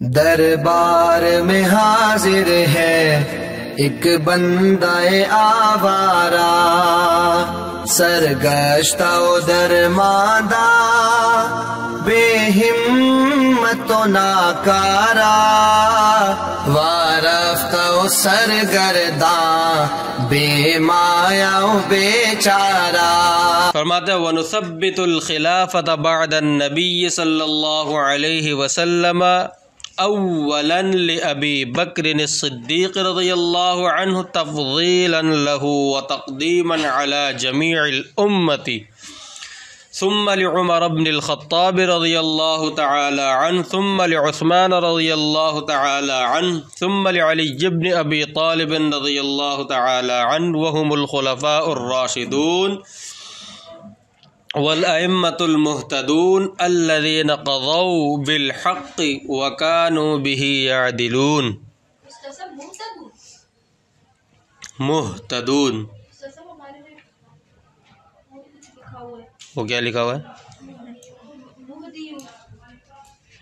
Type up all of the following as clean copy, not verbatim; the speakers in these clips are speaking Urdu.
دربار میں حاضر ہے ایک بندہ آوارہ، سرگشتہ و درماندہ، بے ہمت و ناکارہ، وارفتہ و سرگرداں، بے مایا و بے چارہ۔ فرماتے ہیں وَنُثَبِّتُ الْخِلَافَةَ بَعْدَ النَّبِيِّ صلی اللہ علیہ وسلم اولا لأبی بکر الصدیق رضی اللہ عنہ تفضیلا له وتقدیما علی جمیع الامت، ثم لعمر بن الخطاب رضی اللہ تعالی عنہ، ثم لعثمان رضی اللہ تعالی عنہ، ثم لعلی بن ابی طالب رضی اللہ تعالی عنہ، وهم الخلفاء الراشدون والأئمة المهتدون الذين قضوا بالحق وكانوا به يعدلون۔ مہتدون وہ کیا لکھا ہوا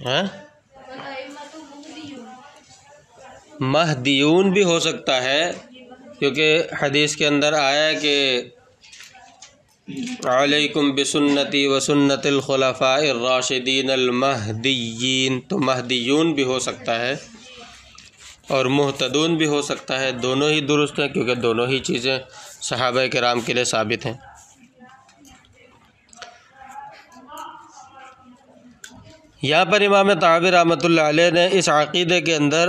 ہے؟ مہدیون بھی ہو سکتا ہے، کیونکہ حدیث کے اندر آیا ہے کہ علیکم بسنتی و سنت الخلفاء الراشدین المہدیین، تو مہدیون بھی ہو سکتا ہے اور مہتدون بھی ہو سکتا ہے، دونوں ہی درست ہیں کیونکہ دونوں ہی چیزیں صحابہ کرام کے لیے ثابت ہیں۔ یہاں پر امام طحاوی رحمۃ اللہ علیہ نے اس عقیدے کے اندر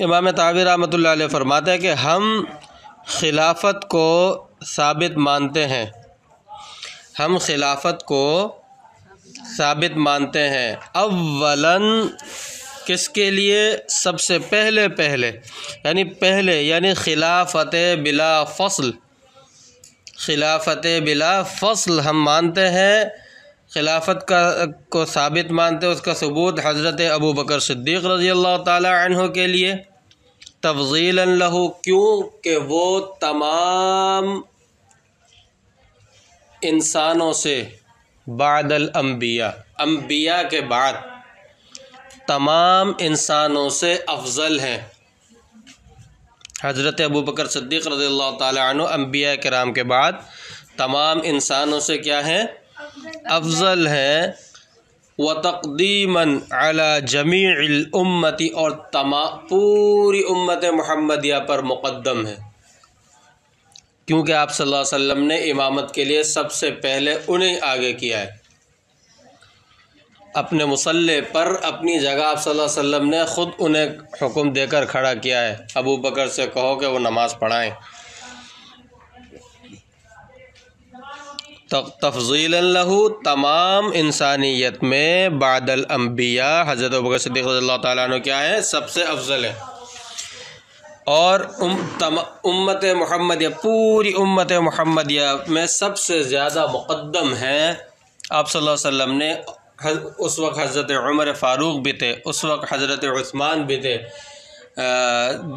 امام طحاوی رحمۃ اللہ علیہ فرماتے ہیں کہ ہم خلافت کو ثابت مانتے ہیں، ہم خلافت کو ثابت مانتے ہیں اولاً کس کے لیے؟ سب سے پہلے یعنی خلافت بلا فصل، خلافت بلا فصل ہم مانتے ہیں، خلافت کو ثابت مانتے ہیں، اس کا ثبوت حضرت ابو بکر صدیق رضی اللہ تعالی عنہ کے لیے، تفضیلا لہ، کیوں کہ وہ تمام انسانوں سے بعد الانبیاء، انبیاء کے بعد تمام انسانوں سے افضل ہیں۔ حضرت ابو بکر صدیق رضی اللہ تعالی عنہ انبیاء کرام کے بعد تمام انسانوں سے کیا ہیں؟ افضل ہیں۔ وَتَقْدِيمًا عَلَى جَمِيعِ الْأُمَّةِ، اور پوری امت محمدیہ پر مقدم ہے، کیونکہ آپ صلی اللہ علیہ وسلم نے امامت کے لیے سب سے پہلے انہیں آگے کیا ہے۔ اپنے مصلی پر اپنی جگہ آپ صلی اللہ علیہ وسلم نے خود انہیں حکم دے کر کھڑا کیا ہے، ابو بکر سے کہو کہ وہ نماز پڑھائیں۔ تفضیلا لہ، تمام انسانیت میں بعد الانبیاء حضرت ابو بکر صدیق رضی اللہ تعالیٰ عنہ کیا ہے؟ سب سے افضل ہے۔ اور امت محمدیہ، پوری امت محمدیہ میں سب سے زیادہ مقدم ہیں آپ صلی اللہ علیہ وسلم نے۔ اس وقت حضرت عمر فاروق بھی تھے، اس وقت حضرت عثمان بھی تھے،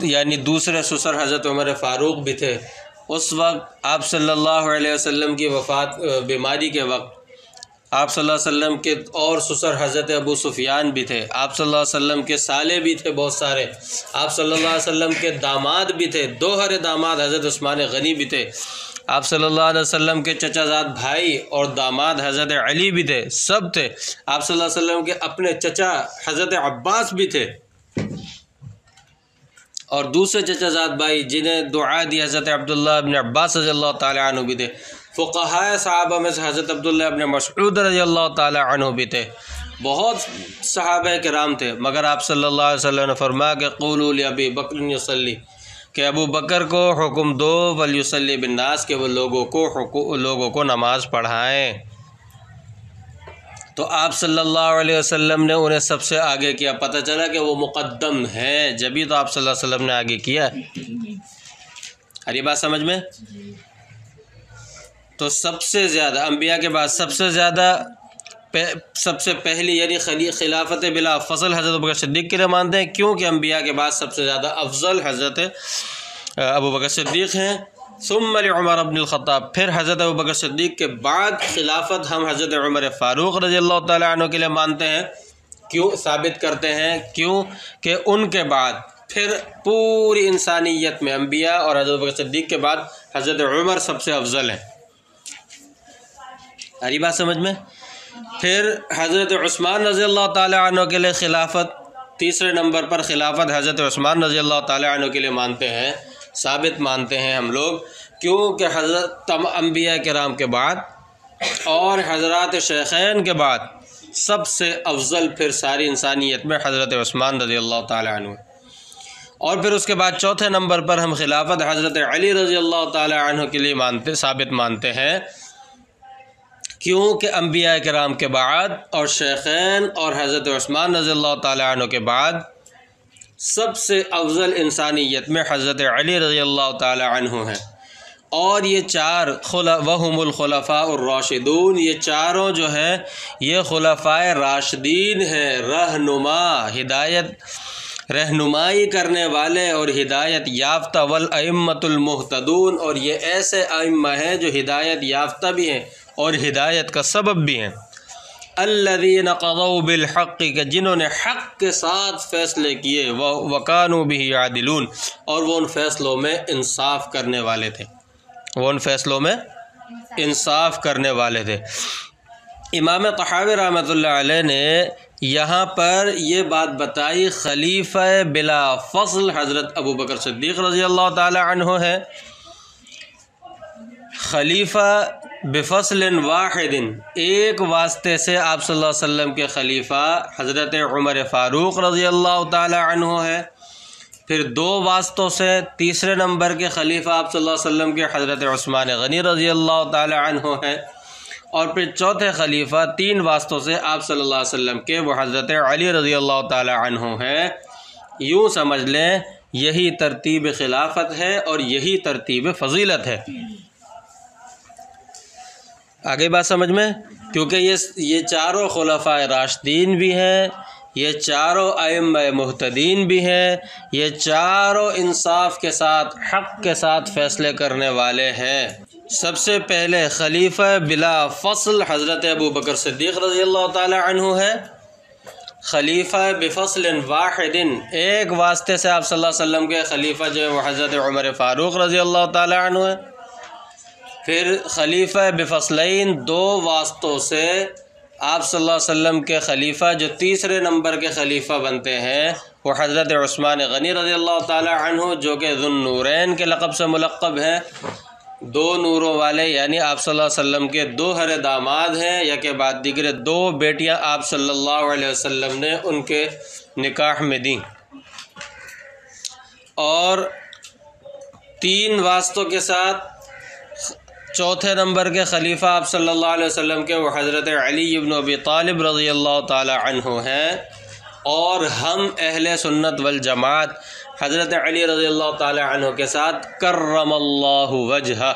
یعنی دوسرے سسر حضرت عمر فاروق بھی تھے۔ اس وقت آپ صلی اللہ علیہ وسلم کی وفات، بیماری کے وقت آپ صلی اللہ علیہ وسلم کے اور سسر حضرت ابو سفیان بھی تھے، آپ صلی اللہ علیہ وسلم کے سالے بھی تھے بہت سارے، آپ صلی اللہ علیہ وسلم کے داماد بھی تھے، دوہرے داماد حضرت عثمان غنی بھی تھے، آپ صلی اللہ علیہ وسلم کے چچا زاد بھائی اور داماد حضرت علی بھی تھے، سب تھے۔ آپ صلی اللہ علیہ وسلم کے اپنے چچا حضرت عباس بھی تھے، اور دوسرے چچا زاد بھائی جنہیں دعا دی حضرت عبداللہ ابن عباس رضی اللہ تعالی عنہ بھی تھے۔ فقہائے صحابہ میں سے حضرت عبداللہ ابن مسعود رضی اللہ تعالی عنہ بھی تھے، بہت صحابہ کرام تھے، مگر آپ صلی اللہ علیہ وسلم نے فرمایا کہ قولوا لأبی بکر یصلی، کہ ابو بکر کو حکم دو ولیصلی بالناس، کہ وہ لوگوں کو نماز پڑھائیں۔ تو آپ صلی اللہ علیہ وسلم نے انہیں سب سے آگے کیا، پتہ چلا کہ وہ مقدم ہیں، جبھی تو آپ صلی اللہ علیہ وسلم نے آگے کیا۔ ہر یہ بات سمجھ میں؟ تو سب سے زیادہ انبیاء کے بعد سب سے پہلی یعنی خلافت بلا فصل حضرت ابو بکر صدیق کے لیے مانتے ہیں، کیونکہ انبیاء کے بعد سب سے زیادہ افضل حضرت ابو بکر صدیق ہیں۔ ثم لعمر بن الخطاب، پھر حضرت ابوبکر صدیق کے بعد خلافت ہم حضرت عمر فاروق رضی اللہ تعالیٰ عنہ کے لیے مانتے ہیں۔ کیوں ثابت کرتے ہیں؟ کیوں کہ ان کے بعد پھر پوری انسانیت میں انبیاء اور حضرت ابوبکر صدیق کے بعد حضرت عمر سب سے افضل ہیں۔ آری بات سمجھ میں؟ پھر حضرت عثمان رضی اللہ تعالیٰ عنہ کے لیے خلافت، تیسرے نمبر پر خلافت حضرت عثمان رضی اللہ تعالیٰ عنہ کے لیے مانتے ہیں، ثابت مانتے ہیں ہم لوگ، کیونکہ حضرت انبیاء کرام کے بعد اور حضرات شیخین کے بعد سب سے افضل پھر ساری انسانیت میں حضرت عثمان رضی اللہ تعالیٰ عنہ، اور پھر اس کے بعد چوتھے نمبر پر ہم خلافت حضرت علی رضی اللہ تعالیٰ عنہ کے لیے ثابت مانتے ہیں، کیونکہ انبیاء کرام کے بعد اور شیخین اور حضرت عثمان رضی اللہ تعالیٰ عنہ کے بعد سب سے افضل انسانیت میں حضرت علی رضی اللہ تعالیٰ عنہ ہیں۔ اور یہ چار وہم الخلفاء الراشدون، یہ چاروں جو ہیں یہ خلفائے راشدین ہیں، رہنمائی کرنے والے اور ہدایت یافتہ، والائمۃ المہتدون، اور یہ ایسے ائمہ ہیں جو ہدایت یافتہ بھی ہیں اور ہدایت کا سبب بھی ہیں، الذین قضوا بالحق، کہ جنہوں نے حق کے ساتھ فیصلے کیے، وکانوا بہ یعدلون، اور وہ ان فیصلوں میں انصاف کرنے والے تھے، امام طحاوی رحمۃ اللہ علیہ نے یہاں پر یہ بات بتائی، خلیفہ بلا فصل حضرت ابوبکر صدیق رضی اللہ تعالی عنہ ہے، خلیفہ بفصل واحد، ایک واسطے سے آپ صلی اللہ علیہ وسلم کے خلیفہ حضرت عمر فاروق رضی اللہ تعالی عنہ ہے، پھر دو واسطوں سے تیسرے نمبر کے خلیفہ آپ صلی اللہ علیہ وسلم کے حضرت عثمان غنی رضی اللہ تعالی عنہ ہے، اور پھر چوتھے خلیفہ تین واسطوں سے آپ صلی اللہ علیہ وسلم کے وہ حضرت علی رضی اللہ تعالی عنہ ہے۔ یوں سمجھ لیں یہی ترتیب خلافت ہے اور یہی ترتیب فضیلت ہے۔ آگے بات سمجھ میں؟ کیونکہ یہ چاروں خلفاء راشدین بھی ہیں، یہ چاروں ائمہ مہتدین بھی ہیں، یہ چاروں انصاف کے ساتھ حق کے ساتھ فیصلے کرنے والے ہیں۔ سب سے پہلے خلیفہ بلا فصل حضرت ابوبکر صدیق رضی اللہ تعالی عنہ ہے، خلیفہ بفصل واحد، ایک واسطے سے آپ صلی اللہ علیہ وسلم کے خلیفہ جو ہے وہ حضرت عمر فاروق رضی اللہ تعالی عنہ ہے، پھر خلیفہ بفصلین، دو واسطوں سے آپ صلی اللہ علیہ وسلم کے خلیفہ جو تیسرے نمبر کے خلیفہ بنتے ہیں وہ حضرت عثمان غنی رضی اللہ تعالی عنہ، جو کہ ذو النورین کے لقب سے ملقب ہیں، دو نوروں والے، یعنی آپ صلی اللہ علیہ وسلم کے دو ہر داماد ہیں، یا کہ بعد دیگر دو بیٹیاں آپ صلی اللہ علیہ وسلم نے ان کے نکاح میں دیں، اور تین واسطوں کے ساتھ چوتھے نمبر کے خلیفہ آپ صلی اللہ علیہ وسلم کے وہ حضرت علی بن ابی طالب رضی اللہ تعالی عنہ ہیں، اور ہم اہل سنت والجماعت حضرت علی رضی اللہ تعالی عنہ کے ساتھ کرم اللہ وجہہ،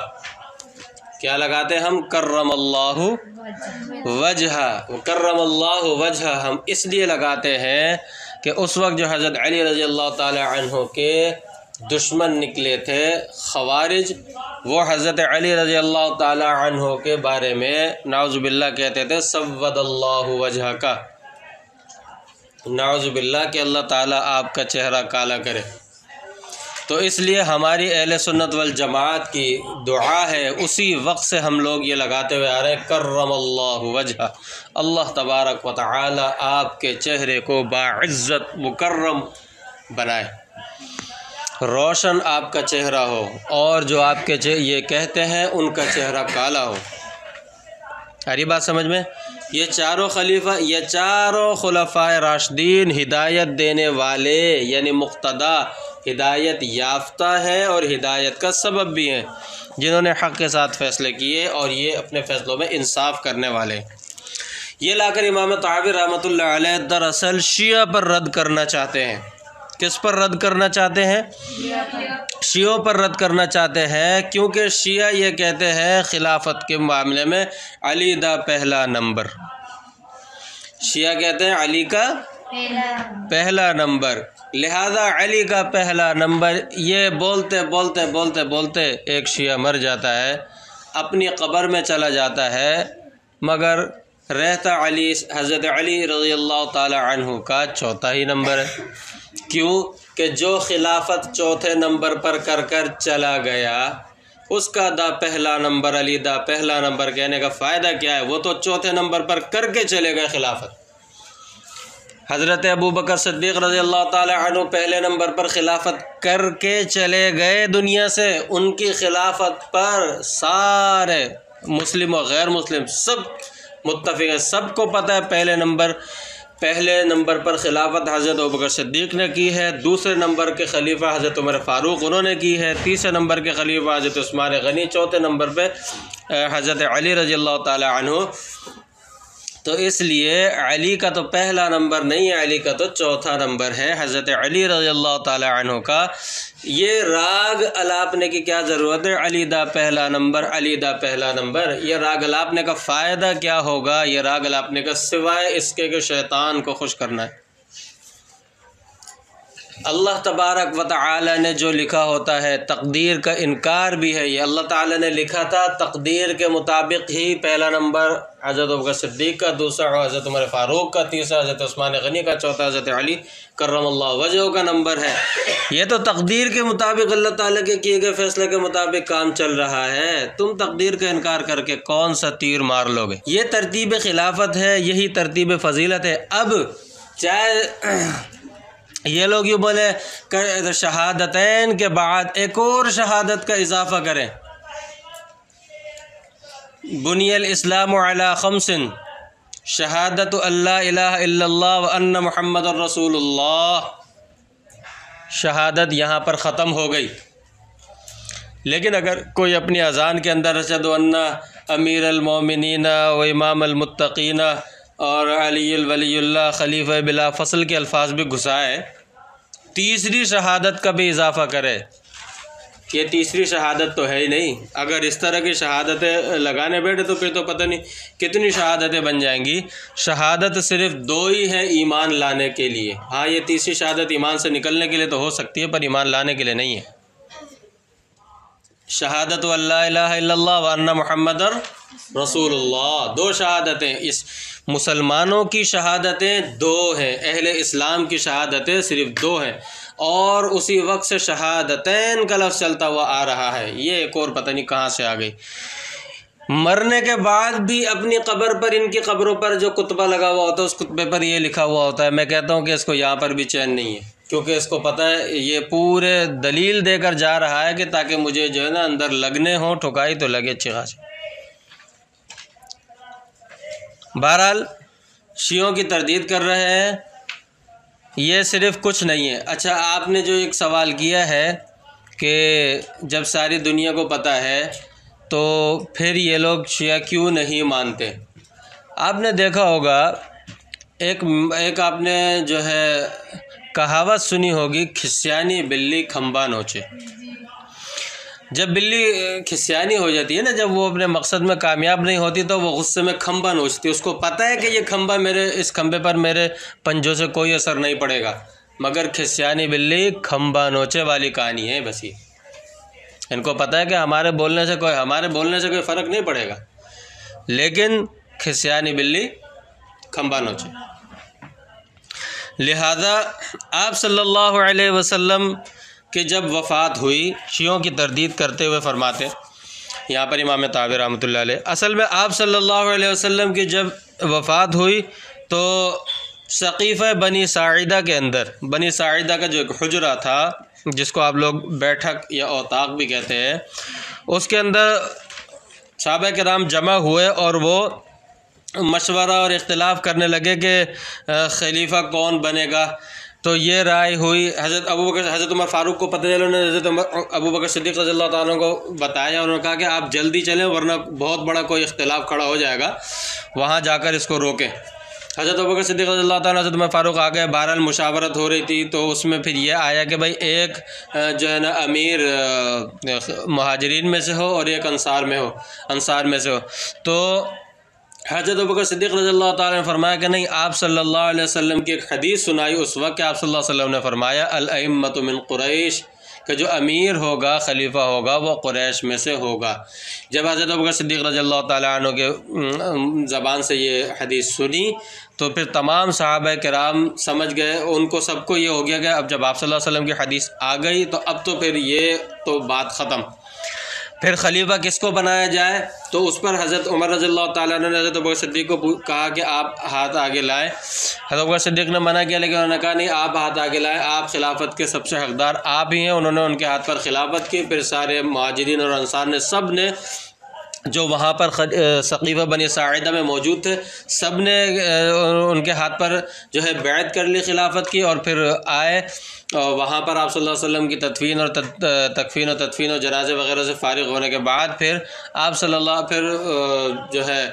کیا لگاتے ہیں ہم؟ کرم اللہ وجہہ، کرم اللہ وجہہ ہم اس لیے لگاتے ہیں کہ اس وقت جو حضرت علی رضی اللہ تعالی عنہ کے دشمن نکلے تھے خوارج، وہ حضرت علی رضی اللہ تعالی عنہ کے بارے میں نعوذ باللہ کہتے تھے سود اللہ وجہ کا، نعوذ باللہ کہ اللہ تعالیٰ آپ کا چہرہ کالا کرے۔ تو اس لیے ہماری اہل سنت والجماعت کی دعا ہے، اسی وقت سے ہم لوگ یہ لگاتے ہوئے آ رہے ہیں کرم اللہ وجہ، اللہ تبارک و تعالی آپ کے چہرے کو باعزت مکرم بنائے، روشن آپ کا چہرہ ہو، اور جو آپ کے یہ کہتے ہیں ان کا چہرہ کالا ہو۔ اری بات سمجھ میں؟ یہ چاروں خلیفہ، یہ چاروں خلفاء راشدین ہدایت دینے والے، یعنی مقتدا، ہدایت یافتہ ہیں اور ہدایت کا سبب بھی ہیں، جنہوں نے حق کے ساتھ فیصلے کیے اور یہ اپنے فیصلوں میں انصاف کرنے والے۔ یہ لا کر امام طحاوی رحمۃ اللہ علیہ دراصل شیعہ پر رد کرنا چاہتے ہیں۔ کس پر رد کرنا چاہتے ہیں؟ شیعوں پر رد کرنا چاہتے ہیں، کیونکہ شیعہ یہ کہتے ہیں خلافت کے معاملے میں علی دا پہلا نمبر، شیعہ کہتے ہیں علی کا پہلا نمبر، لہذا علی کا پہلا نمبر، یہ بولتے بولتے بولتے بولتے ایک شیعہ مر جاتا ہے، اپنی قبر میں چلا جاتا ہے، مگر رہتا علی حضرت علی رضی اللہ تعالی عنہ کا چوتھا ہی نمبر ہے۔ کیوں کہ جو خلافت چوتھے نمبر پر کر کر چلا گیا، اس کا دا پہلا نمبر علی دا پہلا نمبر کہنے کا فائدہ کیا ہے؟ وہ تو چوتھے نمبر پر کر کے چلے گئے خلافت۔ حضرت ابو بکر صدیق رضی اللہ تعالی عنہ پہلے نمبر پر خلافت کر کے چلے گئے دنیا سے، ان کی خلافت پر سارے مسلم و غیر مسلم سب متفق ہیں، سب کو پتہ ہے پہلے نمبر پر خلافت حضرت ابوبکر صدیق نے کی ہے، دوسرے نمبر کے خلیفہ حضرت عمر فاروق انہوں نے کی ہے، تیسرے نمبر کے خلیفہ حضرت عثمان غنی، چوتھے نمبر پہ حضرت علی رضی اللہ تعالی عنہ۔ تو اس لیے علی کا تو پہلا نمبر نہیں ہے، علی کا تو چوتھا نمبر ہے حضرت علی رضی اللہ تعالی عنہ کا۔ یہ راگ الاپنے کی کیا ضرورت ہے؟ علی دا پہلا نمبر، علی دا پہلا نمبر، یہ راگ الاپنے کا فائدہ کیا ہوگا؟ یہ راگ الاپنے کا سوائے اس کے کہ شیطان کو خوش کرنا ہے۔ اللہ تبارک و تعالی نے جو لکھا ہوتا ہے، تقدیر کا انکار بھی ہے، یہ اللہ تعالی نے لکھا تھا، تقدیر کے مطابق ہی پہلا نمبر حضرت ابوبکر صدیق کا، دوسرا حضرت عمر فاروق کا، تیسرا حضرت عثمان غنی کا، چوتھا حضرت علی کرم اللہ وجہہ کا نمبر ہے۔ یہ تو تقدیر کے مطابق اللہ تعالیٰ کے کیے گئے فیصلے کے مطابق کام چل رہا ہے، تم تقدیر کا انکار کر کے کون سا تیر مار لو گے؟ یہ ترتیب خلافت ہے، یہی ترتیب فضیلت ہے۔ اب چاہے یہ لوگ یوں بولے کہ شہادتین کے بعد ایک اور شہادت کا اضافہ کریں، بنی الاسلام علی خمس، شہادت اللہ الہ الا اللہ وان محمد الرسول اللہ، شہادت یہاں پر ختم ہو گئی۔ لیکن اگر کوئی اپنی اذان کے اندر اشہد ان امیر المومنین و امام المتقین اور علی الولی اللہ خلیفہ بلا فصل کے الفاظ بھی گھسائے، تیسری شہادت کا بھی اضافہ کرے، یہ تیسری شہادت تو ہے ہی نہیں۔ اگر اس طرح کی شہادتیں لگانے بیٹھے تو پھر تو پتہ نہیں کتنی شہادتیں بن جائیں گی۔ شہادت صرف دو ہی ہیں ایمان لانے کے لیے، ہاں یہ تیسری شہادت ایمان سے نکلنے کے لیے تو ہو سکتی ہے، پر ایمان لانے کے لیے نہیں ہے۔ شہادت اللہ الہ الا اللہ وان محمد رسول اللہ، دو شہادتیں، اس مسلمانوں کی شہادتیں دو ہیں، اہل اسلام کی شہادتیں صرف دو ہیں، اور اسی وقت سے شہادتین کا لفظ چلتا ہوا آ رہا ہے۔ یہ ایک اور پتہ نہیں کہاں سے آ گئی۔ مرنے کے بعد بھی اپنی قبر پر، ان کی قبروں پر جو کتبہ لگا ہوا ہوتا ہے، اس کتبے پر یہ لکھا ہوا ہوتا ہے۔ میں کہتا ہوں کہ اس کو یہاں پر بھی چین نہیں ہے، کیونکہ اس کو پتہ ہے یہ پورے دلیل دے کر جا رہا ہے کہ تاکہ مجھے جو ہے نا اندر لگنے ہوں، ٹھکائی تو لگے اچھی خاصی۔ بہرحال شیعوں کی تردید کر رہے ہیں، یہ صرف کچھ نہیں ہے۔ اچھا، آپ نے جو ایک سوال کیا ہے کہ جب ساری دنیا کو پتہ ہے تو پھر یہ لوگ شیعہ کیوں نہیں مانتے؟ آپ نے دیکھا ہوگا ایک آپ نے جو ہے کہاوت سنی ہوگی، کھسیانی بلی کھمبا نوچے۔ جب بلی کھسیانی ہو جاتی ہے نا، جب وہ اپنے مقصد میں کامیاب نہیں ہوتی تو وہ غصے میں کھمبا نوچتی ہے۔ اس کو پتہ ہے کہ یہ کھمبا اس کھمبے پر میرے پنجوں سے کوئی اثر نہیں پڑے گا، مگر کھسیانی بلی کھمبا نوچے والی کہانی ہے بس۔ ان کو پتہ ہے کہ ہمارے بولنے سے کوئی فرق نہیں پڑے گا، لیکن کھسیانی بلی کھمبا نوچے۔ لہذا آپ صلی اللہ علیہ وسلم کہ جب وفات ہوئی، شیعوں کی تردید کرتے ہوئے فرماتے، یہاں پر امام طحاوی رحمۃ اللہ علیہ، اصل میں آپ صلی اللہ علیہ وسلم کی جب وفات ہوئی تو سقیفہ بنی ساعدہ کے اندر، بنی ساعدہ کا جو ایک حجرہ تھا جس کو آپ لوگ بیٹھک یا اوطاق بھی کہتے ہیں، اس کے اندر صحابہ کرام جمع ہوئے اور وہ مشورہ اور اختلاف کرنے لگے کہ خلیفہ کون بنے گا۔ تو یہ رائے ہوئی، حضرت عمر فاروق کو پتہ چلا، انہوں نے حضرت ابوبکر صدیق رضی اللہ تعالیٰ کو بتایا، اور انہوں نے کہا کہ آپ جلدی چلیں ورنہ بہت بڑا کوئی اختلاف کھڑا ہو جائے گا، وہاں جا کر اس کو روکیں۔ حضرت ابوبکر صدیق رضی اللہ تعالیٰ، حضرت عمر فاروق آ گئے، بہرحال مشاورت ہو رہی تھی، تو اس میں پھر یہ آیا کہ بھائی ایک جو ہے نا امیر مہاجرین میں سے ہو اور ایک انصار میں سے ہو۔ تو حضرت ابوبکر صدیق رضی اللہ تعالیٰ نے فرمایا کہ نہیں، آپ صلی اللہ علیہ وسلم کی ایک حدیث سنائی اس وقت کہ آپ صلی اللہ علیہ وسلم نے فرمایا الائمۃ من قریش، کہ جو امیر ہوگا، خلیفہ ہوگا، وہ قریش میں سے ہوگا۔ جب حضرت ابوبکر صدیق رضی اللہ تعالیٰ عنہ کے زبان سے یہ حدیث سنی تو پھر تمام صحابہ کرام سمجھ گئے، ان کو سب کو یہ ہو گیا کہ اب جب آپ صلی اللہ علیہ وسلم کی حدیث آ گئی تو اب تو پھر یہ تو بات ختم، پھر خلیفہ کس کو بنایا جائے؟ تو اس پر حضرت عمر رضی اللہ تعالیٰ عنہ نے حضرت ابوبکر صدیق کو کہا کہ آپ ہاتھ آگے لائیں۔ حضرت ابوبکر صدیق نے منع کیا، لیکن انہوں نے کہا نہیں، آپ ہاتھ آگے لائیں، آپ خلافت کے سب سے حقدار آپ ہی ہیں۔ انہوں نے ان کے ہاتھ پر خلافت کی۔ پھر سارے مہاجرین اور انصار نے، سب نے جو وہاں پر ثقیفہ بنی ساعدہ میں موجود تھے، سب نے ان کے ہاتھ پر جو ہے بیعت کر لی خلافت کی، اور پھر آئے وہاں پر آپ صلی اللہ علیہ وسلم کی تدفین اور تدفین اور جنازے وغیرہ سے فارغ ہونے کے بعد پھر آپ صلی اللہ جو ہے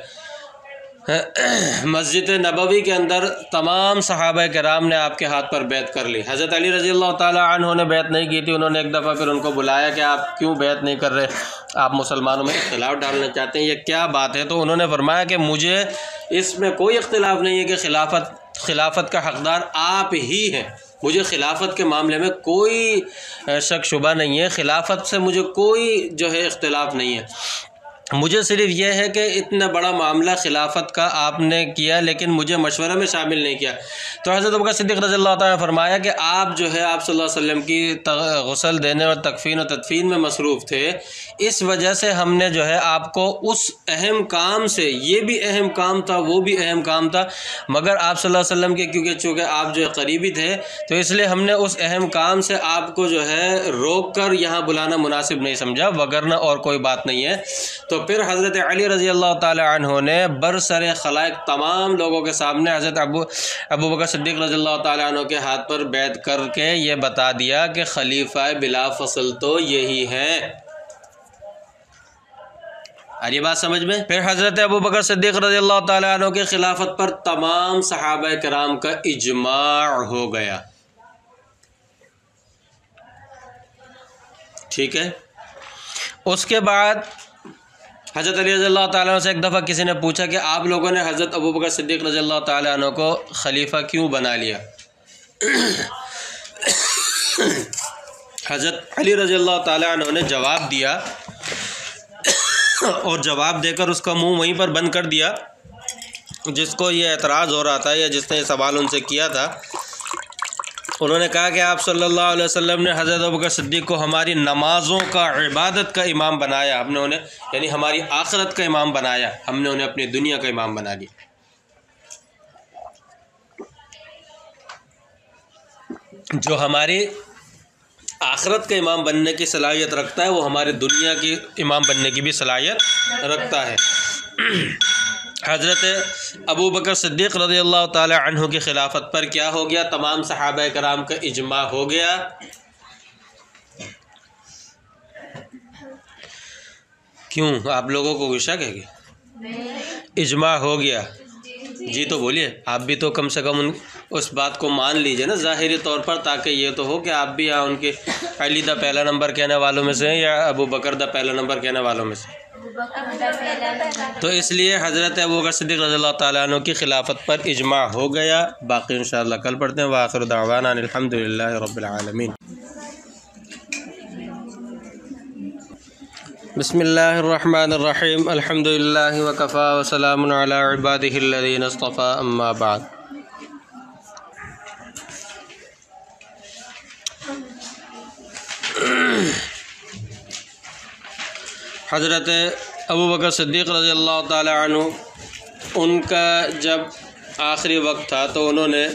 مسجد نبوی کے اندر تمام صحابہ کرام نے آپ کے ہاتھ پر بیعت کر لی۔ حضرت علی رضی اللہ تعالیٰ عنہ نے بیعت نہیں کی تھی۔ انہوں نے ایک دفعہ پھر ان کو بلایا کہ آپ کیوں بیعت نہیں کر رہے، آپ مسلمانوں میں اختلاف ڈالنا چاہتے ہیں، یہ کیا بات ہے؟ تو انہوں نے فرمایا کہ مجھے اس میں کوئی اختلاف نہیں ہے کہ خلافت کا حقدار آپ ہی ہیں، مجھے خلافت کے معاملے میں کوئی شک شبہ نہیں ہے، خلافت سے مجھے کوئی جو ہے اختلاف نہیں ہے، مجھے صرف یہ ہے کہ اتنا بڑا معاملہ خلافت کا آپ نے کیا لیکن مجھے مشورہ میں شامل نہیں کیا۔ تو حضرت ابوبکر صدیق رضی اللہ تعالیٰ نے فرمایا کہ آپ جو ہے آپ صلی اللہ علیہ وسلم کی غسل دینے اور تکفین و تدفین میں مصروف تھے، اس وجہ سے ہم نے جو ہے آپ کو اس اہم کام سے، یہ بھی اہم کام تھا وہ بھی اہم کام تھا، مگر آپ صلی اللہ علیہ وسلم کے کیونکہ چونکہ آپ جو ہے قریبی تھے تو اس لیے ہم نے اس اہم کام سے آپ کو جو ہے روک کر یہاں بلانا مناسب نہیں سمجھا، وگرنہ اور کوئی بات نہیں ہے۔ تو پھر حضرت علی رضی اللہ تعالیٰ عنہ نے برسر خلائق تمام لوگوں کے سامنے حضرت ابوبکر صدیق رضی اللہ تعالیٰ عنہ کے ہاتھ پر بیعت کر کے یہ بتا دیا کہ خلیفہ بلا فصل تو یہی ہیں۔ یہ بات سمجھ میں؟ پھر حضرت ابوبکر صدیق رضی اللہ تعالیٰ عنہ کے خلافت پر تمام صحابہ کرام کا اجماع ہو گیا، ٹھیک ہے۔ اس کے بعد حضرت علی رضی اللہ تعالیٰ عنہ سے ایک دفعہ کسی نے پوچھا کہ آپ لوگوں نے حضرت ابوبکر صدیق رضی اللہ تعالیٰ عنہ کو خلیفہ کیوں بنا لیا؟ حضرت علی رضی اللہ تعالیٰ عنہ نے جواب دیا، اور جواب دے کر اس کا منہ وہیں پر بند کر دیا۔ جس کو یہ اعتراض ہو رہا تھا یا جس نے یہ سوال ان سے کیا تھا، انہوں نے کہا کہ آپ صلی اللہ علیہ وسلم نے حضرت ابوبکر صدیق کو ہماری نمازوں کا، عبادت کا امام بنایا، ہم نے انہیں یعنی ہماری آخرت کا امام بنایا، ہم نے انہیں اپنی دنیا کا امام بنا لیا۔ جو ہماری آخرت کا امام بننے کی صلاحیت رکھتا ہے وہ ہمارے دنیا کی امام بننے کی بھی صلاحیت رکھتا ہے۔ حضرت ابوبکر صدیق رضی اللہ تعالی عنہ کی خلافت پر کیا ہو گیا؟ تمام صحابہ کرام کا اجماع ہو گیا۔ کیوں آپ لوگوں کو شک ہے کہ اجماع ہو گیا؟ جی تو بولیے، آپ بھی تو کم سے کم اس بات کو مان لیجئے نا ظاہری طور پر، تاکہ یہ تو ہو کہ آپ بھی ان کے علی دا پہلا نمبر کہنے والوں میں سے ہیں یا ابو بکر دا پہلا نمبر کہنے والوں میں سے۔ تو اس لیے حضرت ابوبکر صدیق رضی اللہ تعالیٰ عنہ کی خلافت پر اجماع ہو گیا۔ باقی انشاءاللہ کل پڑھتے ہیں۔ وآخر دعوانا الحمدللہ رب العالمین۔ بسم اللہ الرحمن الرحیم۔ الحمدللہ وکفا وسلام علی عبادہ الذین اصطفی، اما بعد۔ حضرت ابوبکر صدیق رضی اللہ تعالی عنہ، ان کا جب آخری وقت تھا تو انہوں نے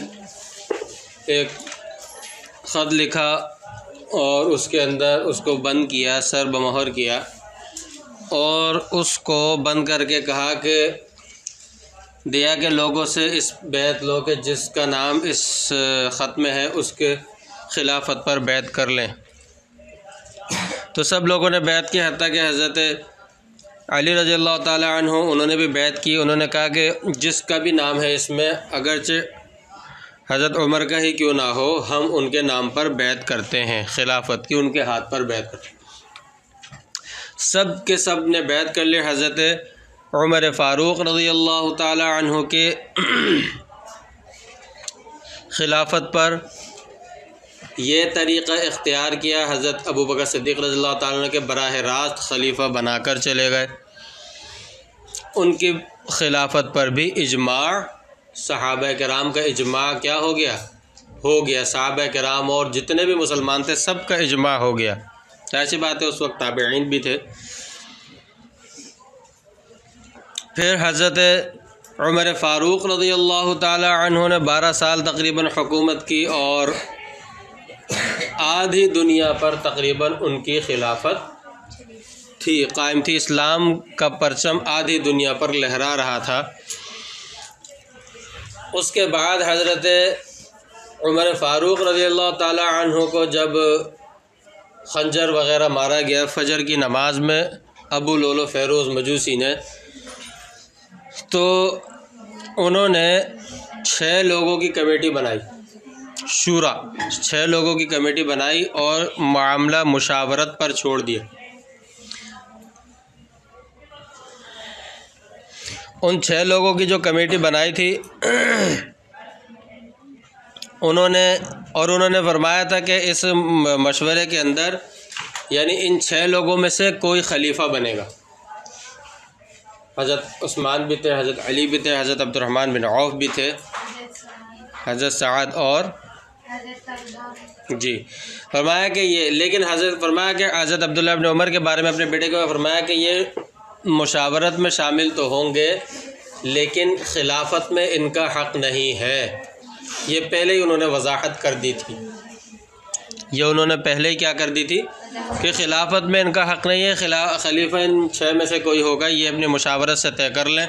ایک خط لکھا اور اس کے اندر اس کو بند کیا، سر بمہر کیا، اور اس کو بند کر کے کہا کہ دیا کہ لوگوں سے اس بیعت لو کہ جس کا نام اس خط میں ہے اس کے خلافت پر بیعت کر لیں۔ تو سب لوگوں نے بیعت کی، حتیٰ کہ حضرت علی رضی اللہ تعالی عنہ انہوں نے بھی بیعت کی۔ انہوں نے کہا کہ جس کا بھی نام ہے اس میں، اگرچہ حضرت عمر کا ہی کیوں نہ ہو، ہم ان کے نام پر بیعت کرتے ہیں، خلافت کی ان کے ہاتھ پر بیعت کرتے ہیں۔ سب کے سب نے بیعت کر لی۔ حضرت عمر فاروق رضی اللہ تعالی عنہ کے خلافت پر یہ طریقہ اختیار کیا، حضرت ابو بکر صدیق رضی اللہ تعالیٰ عنہ کے براہ راست خلیفہ بنا کر چلے گئے۔ ان کی خلافت پر بھی اجماع، صحابہ کرام کا اجماع کیا ہو گیا صحابہ کرام اور جتنے بھی مسلمان تھے سب کا اجماع ہو گیا۔ ایسی بات ہے اس وقت تابعین بھی تھے۔ پھر حضرت عمر فاروق رضی اللہ تعالی عنہ نے 12 سال تقریباً حکومت کی اور آدھی دنیا پر تقریباً ان کی خلافت تھی، قائم تھی، اسلام کا پرچم آدھی دنیا پر لہرا رہا تھا۔ اس کے بعد حضرت عمر فاروق رضی اللہ تعالی عنہ کو جب خنجر وغیرہ مارا گیا فجر کی نماز میں ابو لولو فیروز مجوسی نے، تو انہوں نے 6 لوگوں کی کمیٹی بنائی، شورا 6 لوگوں کی کمیٹی بنائی اور معاملہ مشاورت پر چھوڑ دیا۔ ان 6 لوگوں کی جو کمیٹی بنائی تھی انہوں نے فرمایا تھا کہ اس مشورے کے اندر یعنی ان 6 لوگوں میں سے کوئی خلیفہ بنے گا۔ حضرت عثمان بھی تھے، حضرت علی بھی تھے، حضرت عبد الرحمن بن عوف بھی تھے، حضرت سعد اور فرمایا کہ لیکن فرمایا کہ حضرت عبداللہ بن عمر کے بارے میں اپنے بیٹے کو فرمایا کہ یہ مشاورت میں شامل تو ہوں گے لیکن خلافت میں ان کا حق نہیں ہے۔ یہ پہلے ہی انہوں نے وضاحت کر دی تھی، کیا کر دی تھی کہ خلافت میں ان کا حق نہیں ہے، خلیفہ ان 6 میں سے کوئی ہوگا، یہ اپنی مشاورت سے طے کر لیں۔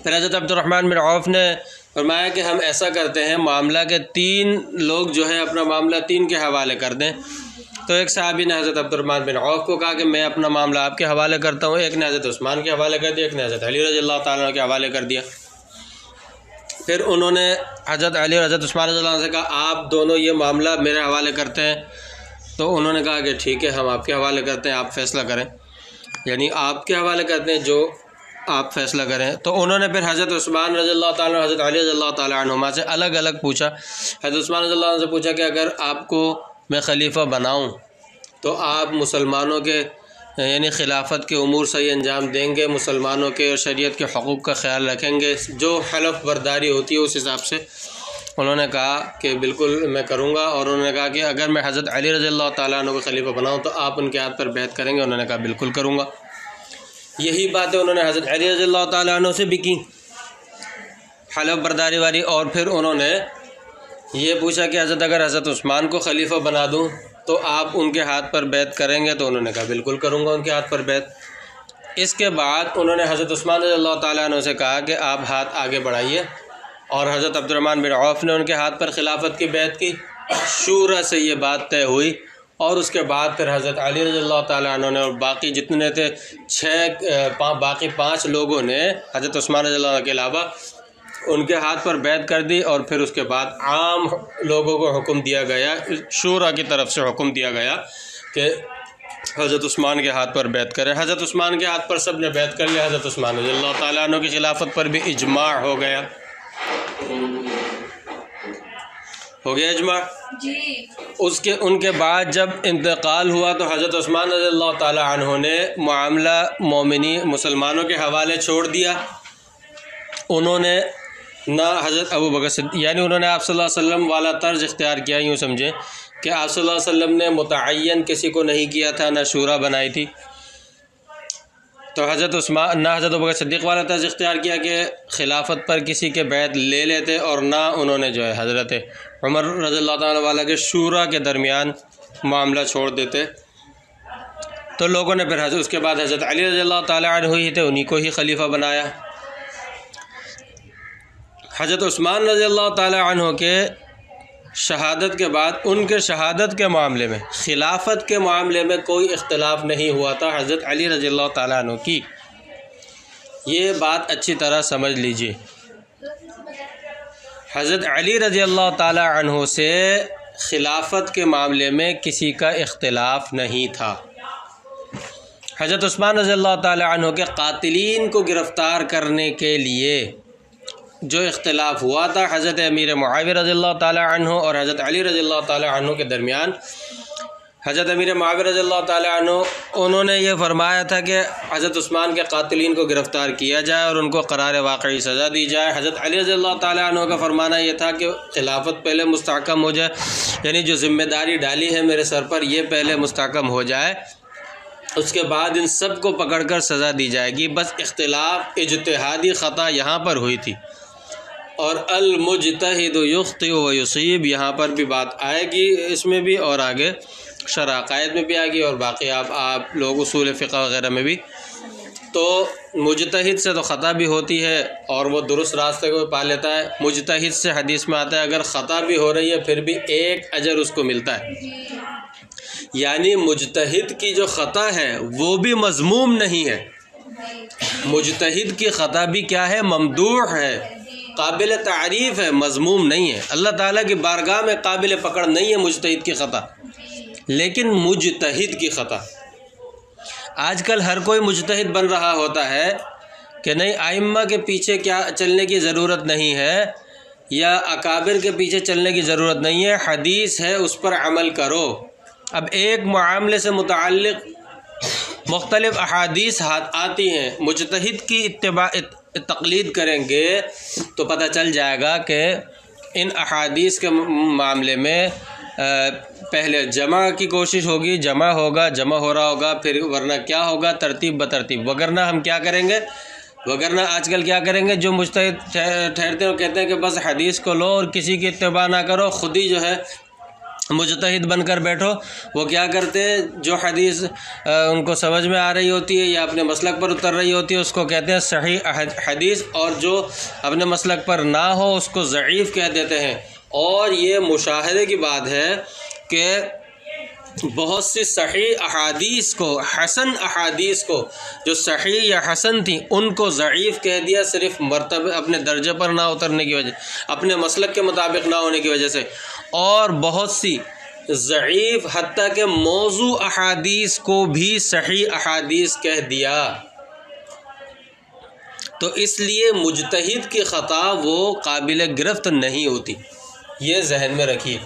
پھر حضرت عبد الرحمن بن عوف نے فرمایا کہ ہم ایسا کرتے ہیں معاملہ کے 3 لوگ جو ہے اپنا معاملہ 3 کے حوالے کر دیں۔ تو ایک صحابی نے حضرت عبد الرحمن بن عوف کو کہا کہ میں اپنا معاملہ آپ کے حوالے کرتا ہوں، ایک نے حضرت عثمان کے حوالے کر دیا، ایک نے حضرت علی رضی اللہ تعالیٰ عنہ کے حوالے کر دیا۔ پھر انہوں نے حضرت علی اور حضرت عثمان رضی اللہ عنہ سے کہا آپ دونوں یہ معاملہ میرے حوالے کرتے ہیں، تو انہوں نے کہا کہ ٹھیک ہے ہم آپ کے حوالے کرتے ہیں، آپ فیصلہ کریں، یعنی آپ کے حوالے کرتے ہیں جو آپ فیصلہ کریں۔ تو انہوں نے پھر حضرت عثمان رضی اللہ تعالیٰ حضرت علی رضی اللہ تعالیٰ عنہما سے الگ الگ پوچھا۔ حضرت عثمان رضی اللہ عنہ سے پوچھا کہ اگر آپ کو میں خلیفہ بناؤں تو آپ مسلمانوں کے یعنی خلافت کے امور صحیح انجام دیں گے، مسلمانوں کے اور شریعت کے حقوق کا خیال رکھیں گے، جو حلف برداری ہوتی ہے اس حساب سے؟ انہوں نے کہا کہ بالکل میں کروں گا، اور انہوں نے کہا کہ اگر میں حضرت علی رضی اللہ تعالیٰ عنہ کو خلیفہ بناؤں تو آپ ان کے ہاتھ پر بیعت کریں گے؟ انہوں نے کہا بالکل کروں گا۔ یہی باتیں انہوں نے حضرت علی رضی اللہ تعالیٰ عنہ سے بھی کی، حلف برداری والی۔ اور پھر انہوں نے یہ پوچھا کہ حضرت اگر حضرت عثمان کو خلیفہ بنا دوں تو آپ ان کے ہاتھ پر بیعت کریں گے؟ تو انہوں نے کہا بالکل کروں گا ان کے ہاتھ پر بیعت۔ اس کے بعد انہوں نے حضرت عثمان رضی اللہ تعالیٰ عنہ سے کہا کہ آپ ہاتھ آگے بڑھائیے، اور حضرت عبد الرحمن بن عوف نے ان کے ہاتھ پر خلافت کی بیعت کی۔ شورا سے یہ بات طے ہوئی، اور اس کے بعد پھر حضرت علی رضی اللہ تعالیٰ عنہ نے اور باقی جتنے تھے باقی 5 لوگوں نے حضرت عثمان رضی اللہ عنہ کے علاوہ ان کے ہاتھ پر بیعت کر دی، اور پھر اس کے بعد عام لوگوں کو حکم دیا گیا، شورا کی طرف سے حکم دیا گیا کہ حضرت عثمان کے ہاتھ پر بیعت کریں۔ حضرت عثمان کے ہاتھ پر سب نے بیعت کر لیا، حضرت عثمان رضی اللہ تعالیٰ عنہ کی خلافت پر بھی اجماع ہو گیا۔ اجماع جی۔ ان کے بعد جب انتقال ہوا تو حضرت عثمان رضی اللہ تعالیٰ عنہ نے معاملہ مسلمانوں کے حوالے چھوڑ دیا۔ انہوں نے نہ حضرت ابو بکر صدیق یعنی انہوں نے آپ صلی اللہ علیہ وسلم والا طرز اختیار کیا، یوں سمجھیں کہ آپ صلی اللہ علیہ وسلم نے متعین کسی کو نہیں کیا تھا، نہ شورا بنائی تھی، تو حضرت عثمان نہ حضرت ابو بکر صدیق والا طرز اختیار کیا کہ خلافت پر کسی کے بیعت لے لیتے، اور نہ انہوں نے جو ہے حضرت عمر رضی اللہ تعالیٰ والا کے شورا کے درمیان معاملہ چھوڑ دیتے۔ تو لوگوں نے پھر اس کے بعد حضرت علی رضی اللہ تعالیٰ عنہ ہی تھے، انہی کو ہی خلیفہ بنایا۔ حضرت عثمان رضی اللہ تعالیٰ عنہ کے شہادت کے بعد ان کے شہادت کے معاملے میں، خلافت کے معاملے میں کوئی اختلاف نہیں ہوا تھا حضرت علی رضی اللہ تعالیٰ عنہ کی۔ یہ بات اچھی طرح سمجھ لیجئے، حضرت علی رضی اللہ تعالیٰ عنہ سے خلافت کے معاملے میں کسی کا اختلاف نہیں تھا۔ حضرت عثمان رضی اللہ تعالی عنہ کے قاتلین کو گرفتار کرنے کے لیے جو اختلاف ہوا تھا حضرت امیر معاویہ رضی اللہ تعالی عنہ اور حضرت علی رضی اللہ تعالی عنہ کے درمیان، حضرت امیر معاویہ رضی اللہ تعالی عنہ انہوں نے یہ فرمایا تھا کہ حضرت عثمان کے قاتلین کو گرفتار کیا جائے اور ان کو قرار واقعی سزا دی جائے۔ حضرت علی رضی اللہ تعالی عنہ کا فرمانا یہ تھا کہ خلافت پہلے مستحکم ہو جائے، یعنی جو ذمہ داری ڈالی ہے میرے سر پر یہ پہلے مستحکم ہو جائے، اس کے بعد ان سب کو پکڑ کر سزا دی جائے گی۔ بس اختلاف اجتہادی خطا یہاں پر ہوئی تھی، اور المجتہد یخطئ و یصیب یہاں پر بھی بات آئے گی، اس میں بھی اور آگے شرح عقائد میں بھی آئے گی، اور باقی آپ لوگ اصول فقہ وغیرہ میں بھی۔ تو مجتہد سے تو خطا بھی ہوتی ہے اور وہ درست راستے کو پا لیتا ہے۔ مجتہد سے حدیث میں آتا ہے اگر خطا بھی ہو رہی ہے پھر بھی ایک اجر اس کو ملتا ہے، یعنی مجتہد کی جو خطا ہے وہ بھی مذموم نہیں ہے، مجتہد کی خطا بھی کیا ہے؟ ممدوح ہے، قابل تعریف ہے، مذموم نہیں ہے۔ اللہ تعالیٰ کی بارگاہ میں قابل پکڑ نہیں ہے مجتہد کی خطا، لیکن مجتہد کی خطا آج کل ہر کوئی مجتہد بن رہا ہوتا ہے کہ نہیں ائمہ کے پیچھے کیا چلنے کی ضرورت نہیں ہے، یا اکابر کے پیچھے چلنے کی ضرورت نہیں ہے، حدیث ہے اس پر عمل کرو۔ اب ایک معاملے سے متعلق مختلف احادیث آتی ہیں، مجتہد کی تقلید کریں گے تو پتہ چل جائے گا کہ ان احادیث کے معاملے میں پہلے جمع کی کوشش ہوگی، جمع ہو رہا ہوگا، پھر ورنہ کیا ہوگا؟ ترتیب بترتیب، وگرنہ ہم کیا کریں گے؟ وگرنہ آج کل کیا کریں گے؟ جو مجتہد ٹھہرتے ہیں وہ کہتے ہیں کہ بس حدیث کو لو اور کسی کی اتباع نہ کرو، خود ہی جو ہے مجتہد بن کر بیٹھو۔ وہ کیا کرتے ہیں؟ جو حدیث ان کو سمجھ میں آ رہی ہوتی ہے یا اپنے مسلک پر اتر رہی ہوتی ہے اس کو کہتے ہیں صحیح حدیث، اور جو اپنے مسلک پر نہ ہو اس کو ضعیف کہہ دیتے ہیں۔ اور یہ مشاہدے کی بات ہے کہ بہت سی صحیح احادیث کو، حسن احادیث کو جو صحیح یا حسن تھیں ان کو ضعیف کہہ دیا، صرف مرتبہ اپنے درجے پر نہ اترنے کی وجہ، اپنے مسلک کے مطابق نہ ہونے کی وجہ سے، اور بہت سی ضعیف حتیٰ کہ موضوع احادیث کو بھی صحیح احادیث کہہ دیا۔ تو اس لیے مجتہد کی خطا وہ قابل گرفت نہیں ہوتی، یہ ذہن میں رکھیے،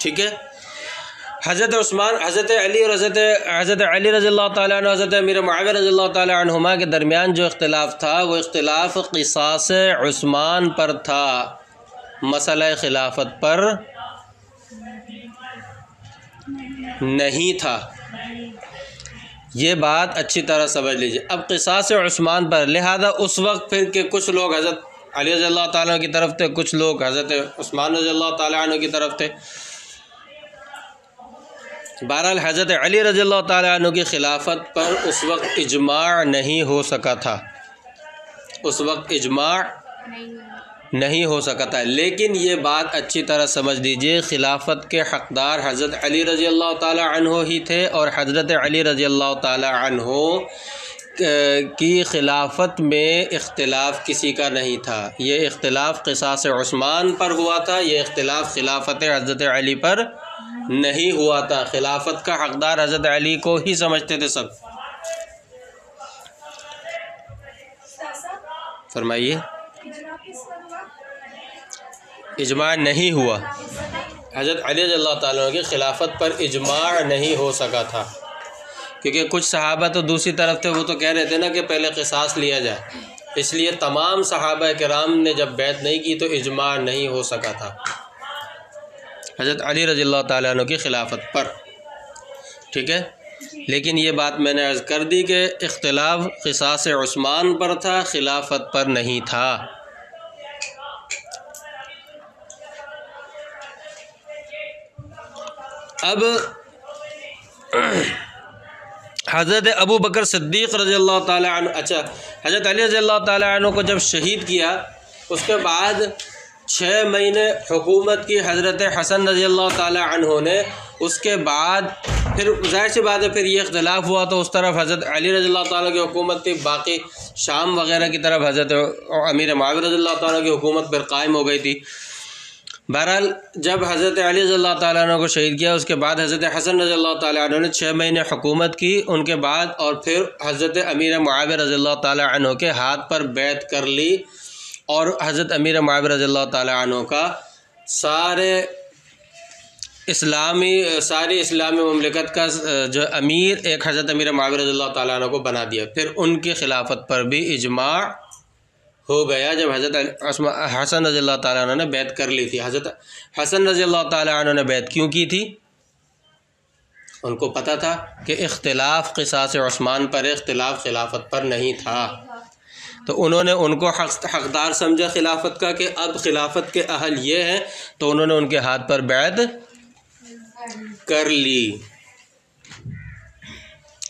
ٹھیک ہے؟ حضرت عثمان، حضرت علی اور حضرت علی رضی اللہ تعالیٰ عنہ، حضرت امیر معاویہ رضی اللہ تعالیٰ عنہما کے درمیان جو اختلاف تھا وہ اختلاف قصاص عثمان پر تھا، مسئلہ خلافت پر نہیں تھا۔ یہ بات اچھی طرح سمجھ لیجیے۔ اب قصاص عثمان پر، لہذا اس وقت پھر کہ کچھ لوگ حضرت علی رضی اللہ تعالیٰ عنہ کی طرف تھے، کچھ لوگ حضرت عثمان رضی اللہ تعالیٰ عنہ کی طرف تھے۔ بہرحال حضرت علی رضی اللہ تعالیٰ عنہ کی خلافت پر اس وقت اجماع نہیں ہو سکا تھا، اس وقت اجماع نہیں ہو سکا تھا، لیکن یہ بات اچھی طرح سمجھ لیجئے، خلافت کے حقدار حضرت علی رضی اللہ تعالیٰ عنہ ہی تھے، اور حضرت علی رضی اللہ تعالیٰ عنہ کی خلافت میں اختلاف کسی کا نہیں تھا۔ یہ اختلاف قصاص عثمان پر ہوا تھا، یہ اختلاف خلافت حضرت علی پر نہیں ہوا تھا۔ خلافت کا حقدار حضرت علی کو ہی سمجھتے تھے سب۔ فرمائیے، اجماع نہیں ہوا، حضرت علی رضی اللہ تعالیٰ کی خلافت پر اجماع نہیں ہو سکا تھا، کیونکہ کچھ صحابہ تو دوسری طرف تھے، وہ تو کہہ رہے تھے نا کہ پہلے قصاص لیا جائے، اس لیے تمام صحابہ کرام نے جب بیعت نہیں کی تو اجماع نہیں ہو سکا تھا حضرت علی رضی اللہ تعالیٰ عنہ کی خلافت پر، ٹھیک ہے؟ لیکن یہ بات میں نے عرض کر دی کہ اختلاف قصاص عثمان پر تھا، خلافت پر نہیں تھا۔ اب حضرت ابو بکر صدیق رضی اللہ تعالیٰ عنہ، حضرت علی رضی اللہ تعالیٰ عنہ کو جب شہید کیا اس کے بعد 6 مہینے حکومت کی حضرت حسن رضی اللہ تعالیٰ عنہ نے، اس کے بعد پھر ظاہر سی بات ہے پھر یہ اختلاف ہوا تو اس طرف حضرت علی رضی اللہ تعالیٰ کی حکومت تھی، باقی شام وغیرہ کی طرف حضرت امیر معاویہ رضی اللہ تعالیٰ کی حکومت پھر قائم ہو گئی تھی۔ بہرحال جب حضرت علی رضی اللہ تعالیٰ عنہ کو شہید کیا، اس کے بعد حضرت حسن رضی اللہ تعالیٰ عنہ نے 6 مہینے حکومت کی، ان کے بعد اور پھر حضرت امیر معاویہ رضی اللہ تعالیٰ عنہ کے ہاتھ پر بیعت کر لی، اور حضرت امیر معاویہ رضی اللہ تعالیٰ عنہ کا ساری اسلامی مملکت کا جو امیر ایک حضرت امیر معاویہ رضی اللہ تعالیٰ عنہ کو بنا دیا۔ پھر ان کی خلافت پر بھی اجماع ہو گیا جب حضرت حسن رضی اللہ تعالیٰ عنہ نے بیعت کر لی تھی۔ حضرت حسن رضی اللہ تعالیٰ عنہ نے بیعت کیوں کی تھی؟ ان کو پتہ تھا کہ اختلاف قصاص عثمان پر، اختلاف خلافت پر نہیں تھا، تو انہوں نے ان کو حقدار سمجھا خلافت کا کہ اب خلافت کے اہل یہ ہیں، تو انہوں نے ان کے ہاتھ پر بیعت کر لی۔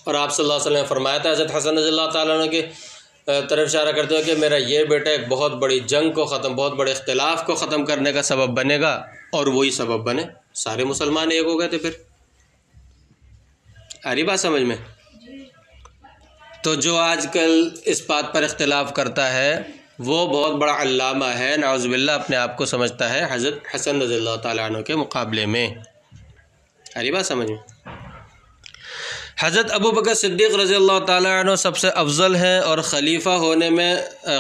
اور آپ صلی اللہ علیہ وسلم نے فرمایا تھا حضرت حسن رضی اللہ تعالیٰ عنہ کے طرف اشارہ کرتے ہوئے کہ میرا یہ بیٹا ایک بہت بڑی جنگ کو بہت بڑے اختلاف کو ختم کرنے کا سبب بنے گا، اور وہی سبب بنے، سارے مسلمان ایک ہو گئے تھے۔ پھر آ رہی بات سمجھ میں؟ تو جو آج کل اس بات پر اختلاف کرتا ہے وہ بہت بڑا علامہ ہے، نعوذ باللہ اپنے آپ کو سمجھتا ہے حضرت حسن رضی اللہ تعالیٰ عنہ کے مقابلے میں۔ آ رہی بات سمجھ میں؟ حضرت ابو بکر صدیق رضی اللہ تعالیٰ عنہ سب سے افضل ہیں، اور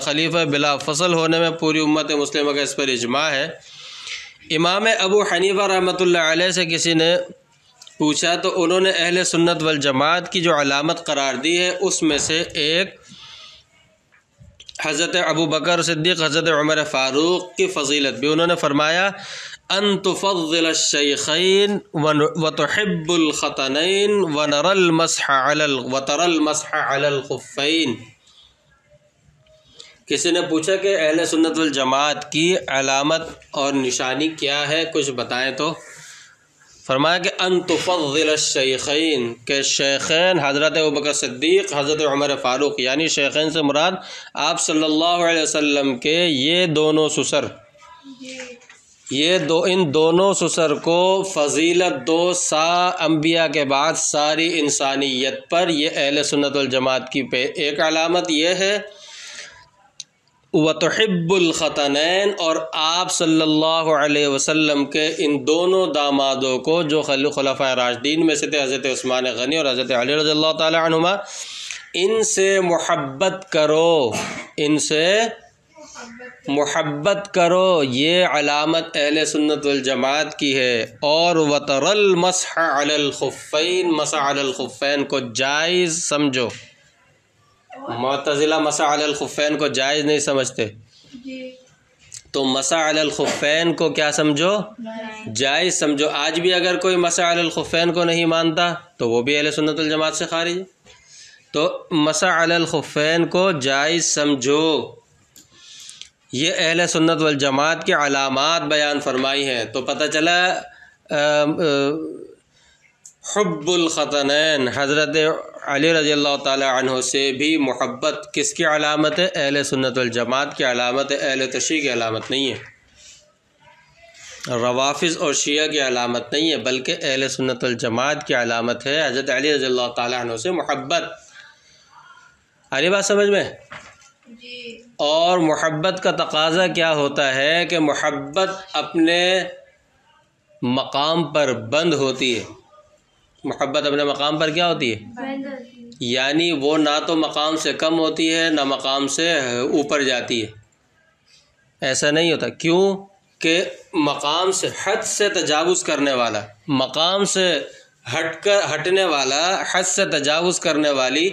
خلیفہ بلا فصل ہونے میں پوری امت مسلمہ کا اس پر اجماع ہے۔ امام ابو حنیفہ رحمۃ اللہ علیہ سے کسی نے پوچھا تو انہوں نے اہل سنت والجماعت کی جو علامت قرار دی ہے اس میں سے ایک حضرت ابو بکر صدیق، حضرت عمر فاروق کی فضیلت بھی۔ انہوں نے فرمایا ان تفضل الشیخین وتحب الختنین وترى المسح علی الخفین۔ کسی نے پوچھا کہ اہل سنت والجماعت کی علامت اور نشانی کیا ہے، کچھ بتائیں تو فرمایا کہ ان تفضل الشیخین، کہ شیخین حضرت ابوبکر صدیق، حضرت عمر فاروق، یعنی شیخین سے مراد آپ صلی اللہ علیہ وسلم کے یہ دونوں سسر، ان دونوں سسر کو فضیلت دو انبیاء کے بعد ساری انسانیت پر۔ یہ اہل سنت والجماعت کی ایک علامت یہ ہے۔ وتحب الختنین، اور آپ صلی اللہ علیہ وسلم کے ان دونوں دامادوں کو جو خلفائے راشدین میں سے تھے، حضرت عثمان غنی اور حضرت علی رضی اللہ تعالی عنہما، ان سے محبت کرو، ان سے محبت کرو، یہ علامت اہل سنت والجماعت کی ہے۔ اور وتر المسح علی الخفین، مسح علی الخفین کو جائز سمجھو۔ معتزلہ مسح علی الخفین کو جائز نہیں سمجھتے، تو مسح علی الخفین کو کیا سمجھو؟ جائز سمجھو۔ آج بھی اگر کوئی مسح علی الخفین کو نہیں مانتا تو وہ بھی اہل سنت والجماعت سے خارج ہے۔ تو مسح علی الخفین کو جائز سمجھو۔ یہ اہل سنت والجماعت کی علامات بیان فرمائی ہیں، تو پتہ چلا حب الختنین، حضرت علی رضی اللہ تعالی عنہ سے بھی محبت کس کی علامت ہے؟ اہل سنت والجماعت کی علامت ہے، اہل تشیع کی علامت نہیں ہے، روافض اور شیعہ کی علامت نہیں ہے، بلکہ اہل سنت والجماعت کی علامت ہے حضرت علی رضی اللہ تعالی عنہ سے محبت۔ آ رہی بات سمجھ میں؟ اور محبت کا تقاضا کیا ہوتا ہے کہ محبت اپنے مقام پر بند ہوتی ہے۔ محبت اپنے مقام پر کیا ہوتی ہے؟ یعنی وہ نہ تو مقام سے کم ہوتی ہے نہ مقام سے اوپر جاتی ہے، ایسا نہیں ہوتا۔ کیوں کہ مقام سے، حد سے تجاوز کرنے والا، مقام سے ہٹنے والا، حد سے تجاوز کرنے والی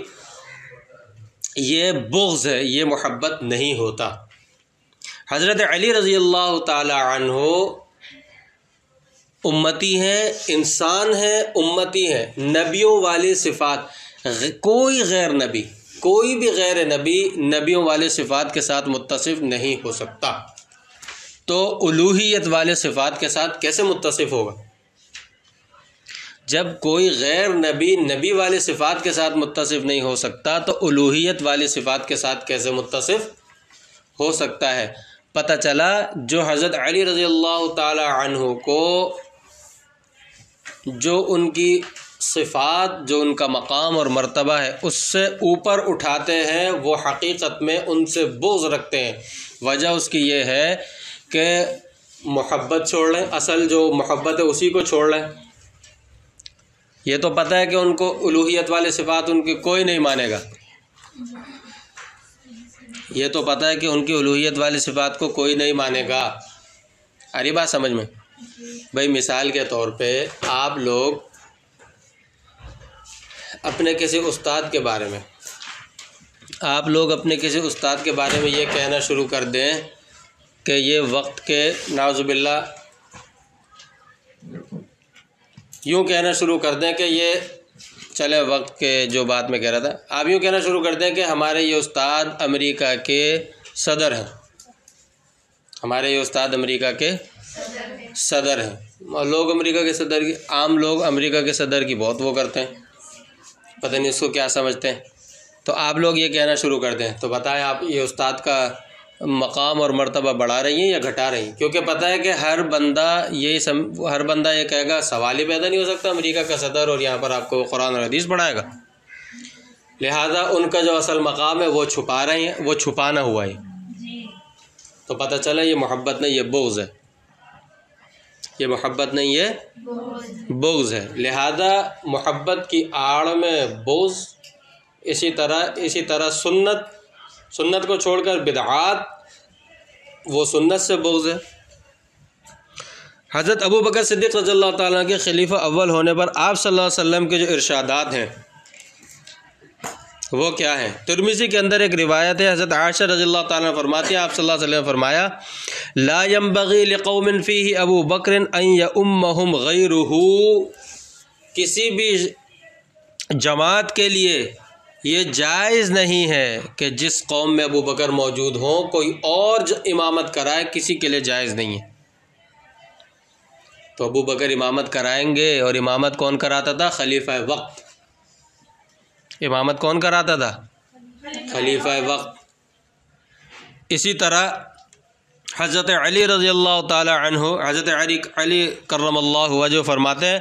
یہ بغض ہے، یہ محبت نہیں ہوتا۔ حضرت علی رضی اللہ تعالی عنہ امتی ہیں، انسان ہیں، امتی ہیں، نبیوں والی صفات، کوئی غیر نبی، کوئی بھی غیر نبی نبیوں والے صفات کے ساتھ متصف نہیں ہو سکتا، تو الوہیت والے صفات کے ساتھ کیسے متصف ہوگا؟ جب کوئی غیر نبی نبی والے صفات کے ساتھ متصف نہیں ہو سکتا تو الوہیت والی صفات کے ساتھ کیسے متصف ہو سکتا ہے؟ پتہ چلا جو حضرت علی رضی اللہ تعالی عنہ کو جو ان کی صفات، جو ان کا مقام اور مرتبہ ہے اس سے اوپر اٹھاتے ہیں، وہ حقیقت میں ان سے بغض رکھتے ہیں۔ وجہ اس کی یہ ہے کہ محبت چھوڑ لیں، اصل جو محبت ہے اسی کو چھوڑ لیں۔ یہ تو پتہ ہے کہ ان کو الوہیت والے صفات ان کی کوئی نہیں مانے گا، یہ تو پتہ ہے کہ ان کی الوہیت والی صفات کو کوئی نہیں مانے گا۔ آ رہی بات سمجھ میں؟ بھائی مثال کے طور پہ آپ لوگ اپنے کسی استاد کے بارے میں یہ کہنا شروع کر دیں کہ یہ وقت کے نعوذ باللہ یوں کہنا شروع کر دیں کہ یہ چلے وقت کے جو بات میں کہہ رہا تھا، آپ یوں کہنا شروع کر دیں کہ ہمارے یہ استاد امریکہ کے صدر ہیں، اور لوگ امریکہ کے صدر کی، عام لوگ امریکہ کے صدر کی بہت وہ کرتے ہیں، پتہ نہیں اس کو کیا سمجھتے ہیں، تو آپ لوگ یہ کہنا شروع کر دیں، تو بتائیں آپ یہ استاد کا مقام اور مرتبہ بڑھا رہی ہیں یا گھٹا رہی ہیں؟ کیونکہ پتہ ہے کہ ہر بندہ یہ کہے گا، سوال ہی پیدا نہیں ہو سکتا امریکہ کا صدر اور یہاں پر آپ کو قرآن اور حدیث پڑھائے گا، لہذا ان کا جو اصل مقام ہے وہ چھپا رہے ہیں، وہ چھپانا ہوا ہے، تو پتہ چلا یہ محبت نہیں، یہ بغض ہے، یہ محبت نہیں ہے، بغض ہے۔ لہذا محبت کی آڑ میں بغض، اسی طرح سنت کو چھوڑ کر بدعات، وہ سنت سے بغض ہے۔ حضرت ابو بکر صدیق رضی اللہ تعالیٰ کے خلیفہ اول ہونے پر آپ صلی اللہ علیہ وسلم کے جو ارشادات ہیں وہ کیا ہیں؟ ترمذی کے اندر ایک روایت ہے، حضرت عائشہ رضی اللہ تعالیٰ فرماتی ہیں آپ صلی اللہ علیہ وسلم نے فرمایا، لا ينبغي لقوم فيه ابو بکر ان یؤمہم غیرہ، کسی بھی جماعت کے لیے یہ جائز نہیں ہے کہ جس قوم میں ابو بکر موجود ہوں کوئی اور امامت کرائے، کسی کے لیے جائز نہیں ہے۔ تو ابو بکر امامت کرائیں گے، اور امامت کون کراتا تھا؟ خلیفہ وقت۔ امامت کون کراتا تھا؟ خلیفہ وقت۔ اسی طرح حضرت علی رضی اللہ تعالی عنہ، حضرت علی کرم اللہ وجہ فرماتے ہیں،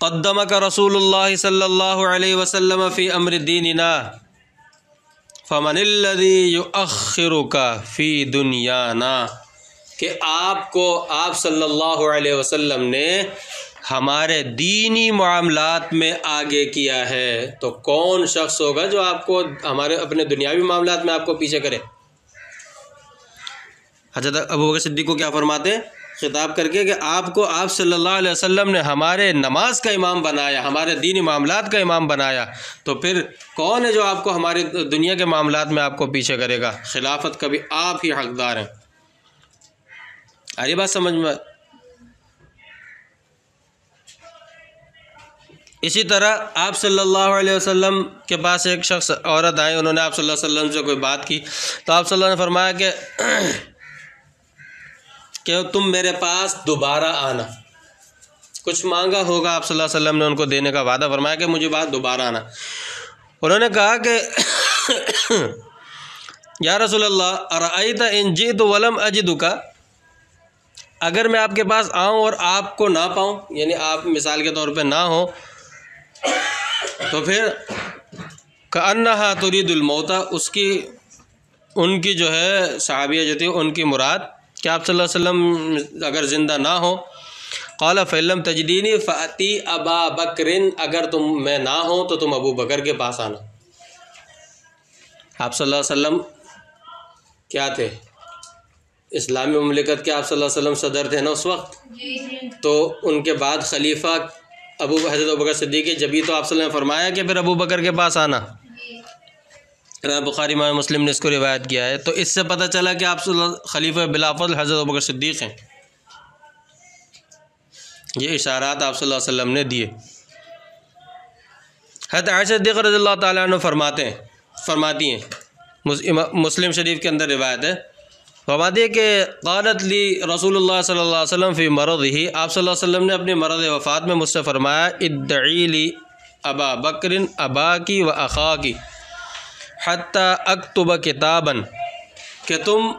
قدمک رسول اللہ صلی اللہ علیہ وسلم فی امر دیننا فمن الذی یؤخرک فی دنیانا، کہ آپ صلی اللہ علیہ وسلم نے ہمارے دینی معاملات میں آگے کیا ہے، تو کون شخص ہوگا جو آپ کو اپنے دنیاوی معاملات میں آپ کو پیچھے کرے؟ حضرت ابو بکر صدیق کو کیا فرماتے ہیں خطاب کر کے کہ آپ صلی اللہ علیہ وسلم نے ہمارے نماز کا امام بنایا، ہمارے دینی معاملات کا امام بنایا، تو پھر کون ہے جو آپ کو ہماری دنیا کے معاملات میں آپ کو پیچھے کرے گا؟ خلافت کا بھی آپ ہی حقدار ہیں۔ آ رہی بات سمجھ میں؟ اسی طرح آپ صلی اللہ علیہ وسلم کے پاس ایک شخص عورت آئی، انہوں نے آپ صلی اللہ علیہ وسلم سے کوئی بات کی، تو آپ صلی اللہ علیہ وسلم نے فرمایا کہ تم میرے پاس دوبارہ آنا، کچھ مانگا ہوگا آپ صلی اللہ علیہ وسلم نے ان کو دینے کا وعدہ فرمایا کہ مجھے بات دوبارہ آنا۔ انہوں نے کہا کہ یا رسول اللہ ارأیت ان جئت ولم اجدک، اگر میں آپ کے پاس آؤں اور آپ کو نہ پاؤں، یعنی آپ مثال کے طور پہ نہ ہوں، تو پھر کأنہا ترید الموت، ان کی جو ہے صحابیہ جو تھی ان کی مراد کہ آپ صلی اللہ علیہ وسلم اگر زندہ نہ ہو، قال فإن لم تجدینی فأتی ابا بکر، اگر میں نہ ہوں تو تم ابو بکر کے پاس آنا۔ آپ صلی اللہ علیہ وسلم کیا تھے؟ اسلامی مملکت کے آپ صلی اللہ علیہ وسلم صدر تھے نا اس وقت، تو ان کے بعد خلیفہ حضرت ابو بکر صدیق، جبھی تو آپ صلی اللہ علیہ وسلم نے فرمایا کہ پھر ابو بکر کے پاس آنا۔ امام بخاری امام مسلم نے اس کو روایت کیا ہے، تو اس سے پتہ چلا کہ آپ خلیفہ بلافضل حضرت ابو بکر صدیق ہیں۔ یہ اشارات آپ صلی اللہ علیہ وسلم نے دیے۔ حضرت عائشہ صدیقہ رضی اللہ تعالیٰ عنہ فرماتی ہیں، مسلم شریف کے اندر روایت ہے، فرماتی ہے کہ قالت لی رسول اللہ صلی اللہ علیہ وسلم فی مرضہ، آپ صلی اللہ علیہ وسلم نے اپنی مرض وفات میں مجھ سے فرمایا، ادعی لی ابا بکر اباکی و اخاکی حتی اکتب کتابا، کہ تم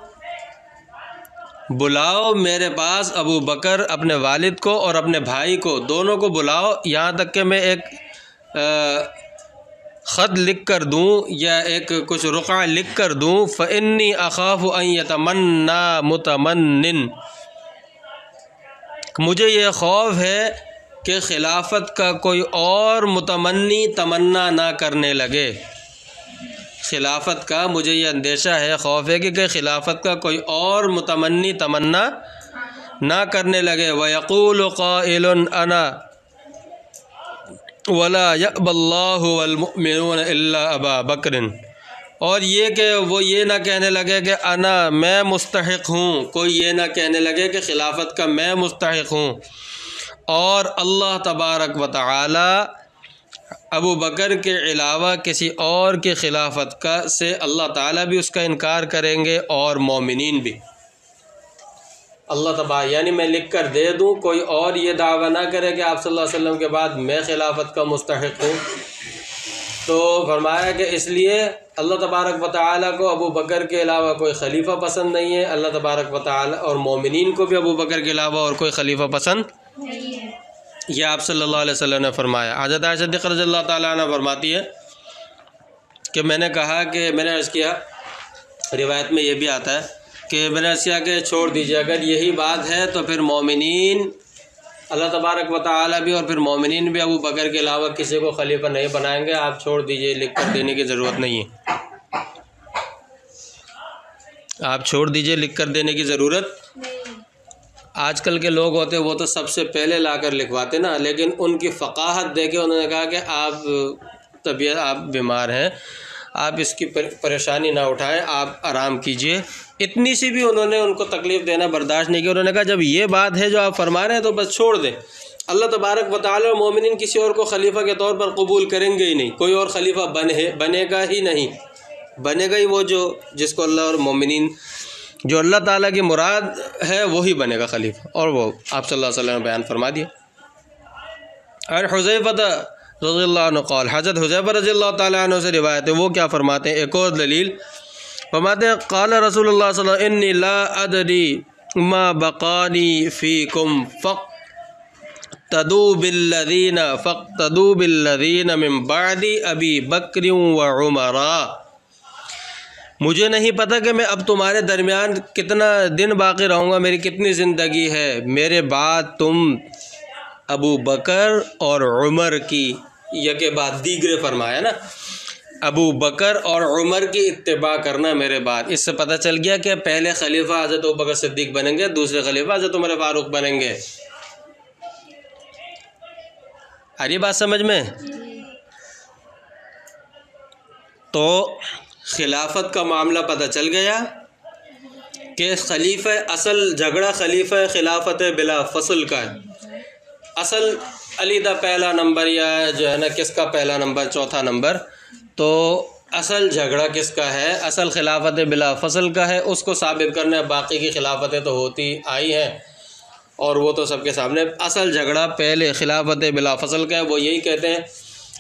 بلاؤ میرے پاس ابو بکر، اپنے والد کو اور اپنے بھائی کو، دونوں کو بلاؤ، یہاں تک کہ میں ایک خط لکھ کر دوں یا ایک کچھ رقعہ لکھ کر دوں فإنی اخاف ان یتمنی متمنن، مجھے یہ خوف ہے کہ خلافت کا کوئی اور متمنی تمنا نہ کرنے لگے، خلافت کا مجھے یہ اندیشہ ہے، خوف ہے کہ خلافت کا کوئی اور متمنی تمنا نہ کرنے لگے۔ وَيَقُولُ قَائِلٌ أَنَا وَلَا يَأْبَى اللَّهُ وَالْمُؤْمِنُونَ إِلَّا أَبَا بَكْرٍ، اور یہ کہ وہ یہ نہ کہنے لگے کہ انا میں مستحق ہوں، کوئی یہ نہ کہنے لگے کہ خلافت کا میں مستحق ہوں، اور اللہ تبارک و تعالی ابو بکر کے علاوہ کسی اور کی خلافت کا سے اللہ تعالیٰ بھی اس کا انکار کریں گے اور مومنین بھی۔ اللہ تبارک یعنی میں لکھ کر دے دوں، کوئی اور یہ دعویٰ نہ کرے کہ آپ صلی اللہ علیہ وسلم کے بعد میں خلافت کا مستحق ہوں۔ تو فرمایا کہ اس لیے اللہ تبارک و تعالیٰ کو ابو بکر کے علاوہ کوئی خلیفہ پسند نہیں ہے، اللہ تبارک و تعالیٰ اور مومنین کو بھی ابو بکر کے علاوہ اور کوئی خلیفہ پسند نہیں ہے، یہ آپ صلی اللہ علیہ وسلم نے فرمایا۔ حضرت عائشہ صدیقہ رضی اللہ تعالیٰ عنہ فرماتی ہے کہ میں نے کہا کہ میں نے عرض کیا، روایت میں یہ بھی آتا ہے کہ میں نے عرض کیا کہ چھوڑ دیجیے، اگر یہی بات ہے تو پھر مومنین اللہ تبارک و تعالیٰ بھی اور پھر مومنین بھی ابو بکر کے علاوہ کسی کو خلیفہ نہیں بنائیں گے، آپ چھوڑ دیجیے، لکھ کر دینے کی ضرورت نہیں ہے، آپ چھوڑ دیجیے، لکھ کر دینے کی ضرورت نہیں۔ آج کل کے لوگ ہوتے وہ تو سب سے پہلے لا کر لکھواتے نا، لیکن ان کی فقاہت دیکھے انہوں نے کہا کہ آپ بیمار ہیں، آپ اس کی پریشانی نہ اٹھائیں، آپ آرام کیجئے، اتنی سی بھی انہوں نے ان کو تکلیف دینا برداشت نہیں کی۔ انہوں نے کہا جب یہ بات ہے جو آپ فرما رہے ہیں تو بس چھوڑ دیں، اللہ تبارک و تعالی اور مومنین کسی اور کو خلیفہ کے طور پر قبول کریں گے ہی نہیں، کوئی اور خلیفہ بنے گا ہی نہیں، بنے گا ہی وہ جس کو اللہ اور مومنین جو اللہ تعالیٰ کی مراد ہے وہی بنے گا خلیفہ، اور وہ آپ صلی اللہ علیہ وسلم نے بیان فرما دیا۔ اور حذیفہ رضی اللہ عنہ قال، حضرت حذیفہ رضی اللہ تعالیٰ عنہ سے روایت ہے، وہ کیا فرماتے ہیں، ایک اور دلیل فرماتے ہیں قال رسول اللہ صلی اللہ علیہ وسلم انی لا ادری ما بقانی فیکم فاقتدوا بالذین من بعد ابی بکر وعمر، مجھے نہیں پتہ کہ میں اب تمہارے درمیان کتنا دن باقی رہوں گا، میری کتنی زندگی ہے، میرے بعد تم ابو بکر اور عمر کی یکے بعد دیگرے فرمایا نا، ابو بکر اور عمر کی اتباع کرنا میرے بعد۔ اس سے پتہ چل گیا کہ پہلے خلیفہ حضرت ابو بکر صدیق بنیں گے، دوسرے خلیفہ حضرت عمر فاروق بنیں گے۔ آ رہی بات سمجھ میں؟ تو خلافت کا معاملہ پتہ چل گیا کہ خلیفہ اصل جھگڑا خلیفہ خلافت بلا فصل کا ہے، اصل علی دا پہلا نمبر یا جو ہے نا کس کا پہلا نمبر چوتھا نمبر، تو اصل جھگڑا کس کا ہے، اصل خلافت بلا فصل کا ہے، اس کو ثابت کرنا ہے، باقی کی خلافتیں تو ہوتی آئی ہیں اور وہ تو سب کے سامنے، اصل جھگڑا پہلے خلافت بلا فصل کا ہے۔ وہ یہی کہتے ہیں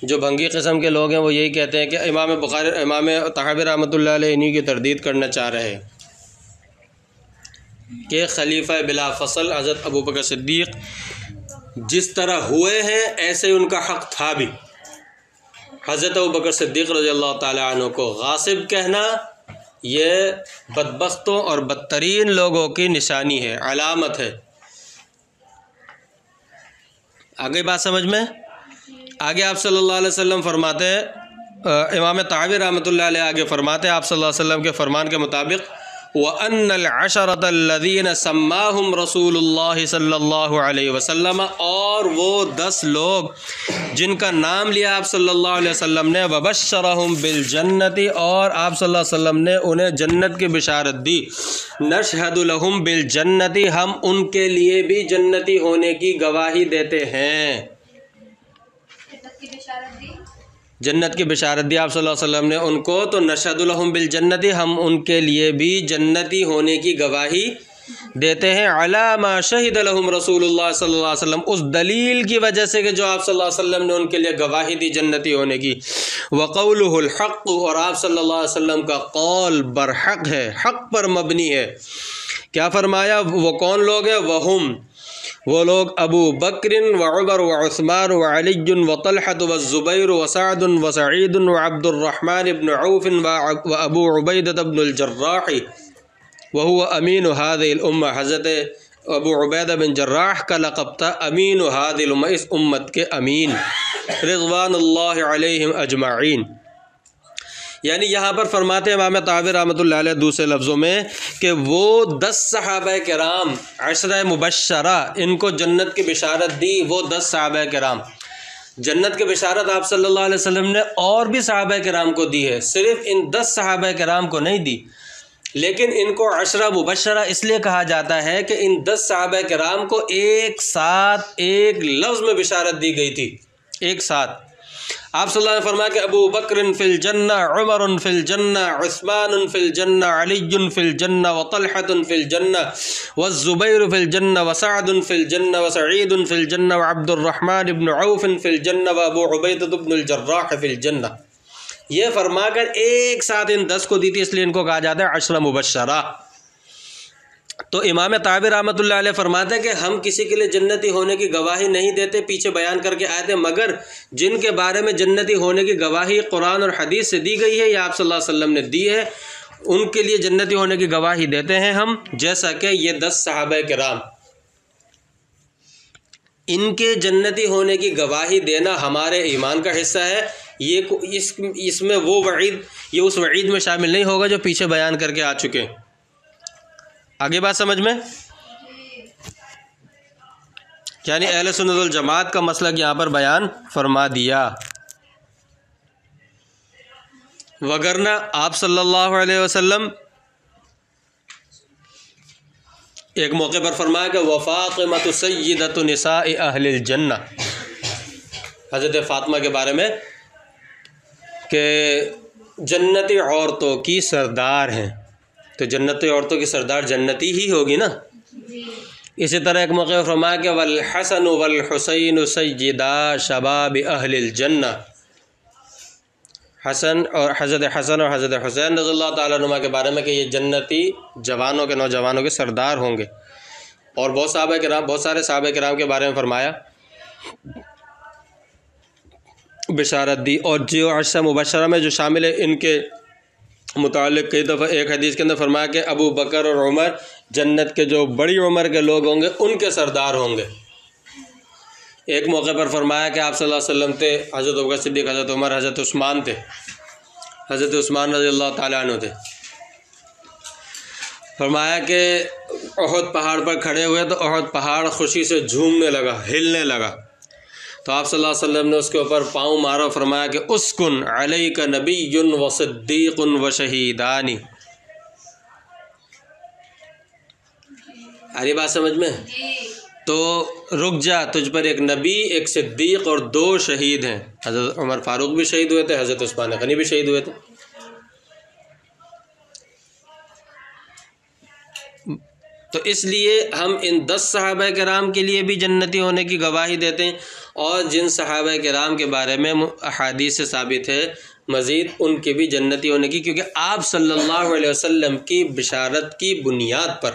جو بھنگی قسم کے لوگ ہیں، وہ یہی کہتے ہیں کہ امام بخاری امام طحاوی رحمۃ اللہ علیہ انہی کی تردید کرنا چاہ رہے ہیں کہ خلیفہ بلا فصل حضرت ابو بکر صدیق جس طرح ہوئے ہیں ایسے ان کا حق تھا بھی۔ حضرت ابو بکر صدیق رضی اللہ تعالیٰ عنہ کو غاصب کہنا یہ بدبختوں اور بدترین لوگوں کی نشانی ہے، علامت ہے۔ آگے بات سمجھ میں؟ آگے آپ صلی اللہ علیہ وسلم فرماتے ہیں، امام طحاوی رحمۃ اللہ علیہ آگے فرماتے ہیں آپ صلی اللہ علیہ وسلم کے فرمان کے مطابق وَأَنَّ الْعَشَرَةَ الَّذِينَ سَمَّاهُمْ رسول اللہ صلی اللہ علیہ وسلم، اور وہ 10 لوگ جن کا نام لیا آپ صلی اللہ علیہ وسلم نے، وَبَشَّرَهُمْ بِالْجَنَّةِ، اور آپ صلی اللہ علیہ وسلم نے انہیں جنت کی بشارت دی، نَشْهَدُ لَهُمْ بِالْجَنَّةِ، ہم ان کے لیے بھی جنتی ہونے کی گواہی دیتے ہیں۔ جنت کی بشارت دی آپ صلی اللہ علیہ وسلم نے ان کو، تو نشہد لہم بالجنت، ہم ان کے لیے بھی جنتی ہونے کی گواہی دیتے ہیں، علی ما شہد لہم رسول اللہ صلی اللہ علیہ وسلم، اس دلیل کی وجہ سے کہ جو آپ صلی اللہ علیہ وسلم نے ان کے لیے گواہی دی جنتی ہونے کی، وقولہ الحق، اور آپ صلی اللہ علیہ وسلم کا قول برحق ہے، حق پر مبنی ہے۔ کیا فرمایا؟ وہ کون لوگ ہیں؟ وہم، وہ لوگ ابو بکر و عمر و عثمان و علی و طلحۃ و الزبیر و سعد و سعید و عبد الرحمن بن عوف و ابو عبیدہ بن الجراح وهو امین هذه الامہ، حضرت ابو عبیدہ بن جراح کا لقب تھا امین هذه الامہ، اس امت کے امین، رضوان اللہ علیہم اجمعین۔ یعنی یہاں پر فرماتے ہیں امام طحاوی رحمۃ اللہ علیہ دوسرے لفظوں میں کہ وہ 10 صحابہ کرام عشرہ مبشرہ، ان کو جنت کی بشارت دی، وہ 10 صحابہ کرام۔ جنت کی بشارت آپ صلی اللہ علیہ وسلم نے اور بھی صحابہ کرام کو دی ہے، صرف ان 10 صحابہ کرام کو نہیں دی، لیکن ان کو عشرہ مبشرہ اس لیے کہا جاتا ہے کہ ان 10 صحابہ کرام کو ایک ساتھ ایک لفظ میں بشارت دی گئی تھی، ایک ساتھ۔ آپ صلی اللہ علیہ وسلم نے فرمایا کہ ابو بکر فی الجنہ، عمر فی الجنہ، عثمان فی الجنہ، علی فی الجنہ، وطلحۃ فی الجنہ، والزبیر فی الجنہ، وسعد فی الجنہ، وسعید فی الجنہ، وعبد الرحمن بن عوف فی الجنہ، وابو عبیدہ بن الجراح فی الجنہ۔ یہ فرما کر ایک ساتھ ان 10 کو دی تھی، اس لیے ان کو کہا جاتا ہے عشرہ مبشرہ۔ تو امام طحاوی رحمۃ اللہ علیہ فرماتے ہیں کہ ہم کسی کے لیے جنتی ہونے کی گواہی نہیں دیتے، پیچھے بیان کر کے آئے تھے، مگر جن کے بارے میں جنتی ہونے کی گواہی قرآن اور حدیث سے دی گئی ہے یا آپ صلی اللہ علیہ وسلم نے دی ہے، ان کے لیے جنتی ہونے کی گواہی دیتے ہیں ہم، جیسا کہ یہ 10 صحابہ کرام، ان کے جنتی ہونے کی گواہی دینا ہمارے ایمان کا حصہ ہے۔ یہ اس میں وہ وعید، یہ اس وعید میں شامل نہیں ہوگا جو پیچھے بیان کر کے آ چکے۔ آگے بات سمجھ میں؟ یعنی اہل سنت والجماعت کا مسلک یہاں پر بیان فرما دیا، وگرنہ آپ صلی اللہ علیہ وسلم ایک موقع پر فرمایا کہ وفاطمۃ سیدۃ نساء اہل الجنہ، حضرت فاطمہ کے بارے میں کہ جنتی عورتوں کی سردار ہیں، تو جنتی عورتوں کی سردار جنتی ہی ہوگی نا۔ اسی طرح ایک موقع پر فرمایا کہ والحسن والحسین سیدا شباب اہل الجنہ، حسن اور حضرت حسین رضی اللہ تعالیٰ عنہما کے بارے میں کہ یہ جنتی جوانوں کے، نوجوانوں کے سردار ہوں گے۔ اور بہت سارے صحابہ کرام کے بارے میں فرمایا، بشارت دی، اور جو عشرہ مبشرہ میں جو شامل ہے ان کے متعلق کئی دفعہ ایک حدیث کے اندر فرمایا کہ ابو بکر اور عمر جنت کے جو بڑی عمر کے لوگ ہوں گے ان کے سردار ہوں گے۔ ایک موقع پر فرمایا کہ آپ صلی اللہ علیہ وسلم تھے، حضرت ابوبکر صدیق، حضرت عمر، حضرت عثمان تھے، حضرت عثمان رضی اللہ تعالیٰ عنہ تھے۔ فرمایا کہ احد پہاڑ پر کھڑے ہوئے تو احد پہاڑ خوشی سے جھومنے لگا، ہلنے لگا، تو آپ صلی اللہ علیہ وسلم نے اس کے اوپر پاؤں مارا، فرمایا کہ اسکن علیک نبی و صدیق و شہیدانی۔ آ رہی بات سمجھ میں؟ تو رک جا، تجھ پر ایک نبی، ایک صدیق اور 2 شہید ہیں۔ حضرت عمر فاروق بھی شہید ہوئے تھے، حضرت عثمان غنی بھی شہید ہوئے تھے۔ تو اس لیے ہم ان 10 صحابہ کرام کے لیے بھی جنتی ہونے کی گواہی دیتے ہیں، اور جن صحابہ کرام کے بارے میں احادیث سے ثابت ہے مزید ان کے بھی جنتی ہونے کی، کیونکہ آپ صلی اللہ علیہ وسلم کی بشارت کی بنیاد پر،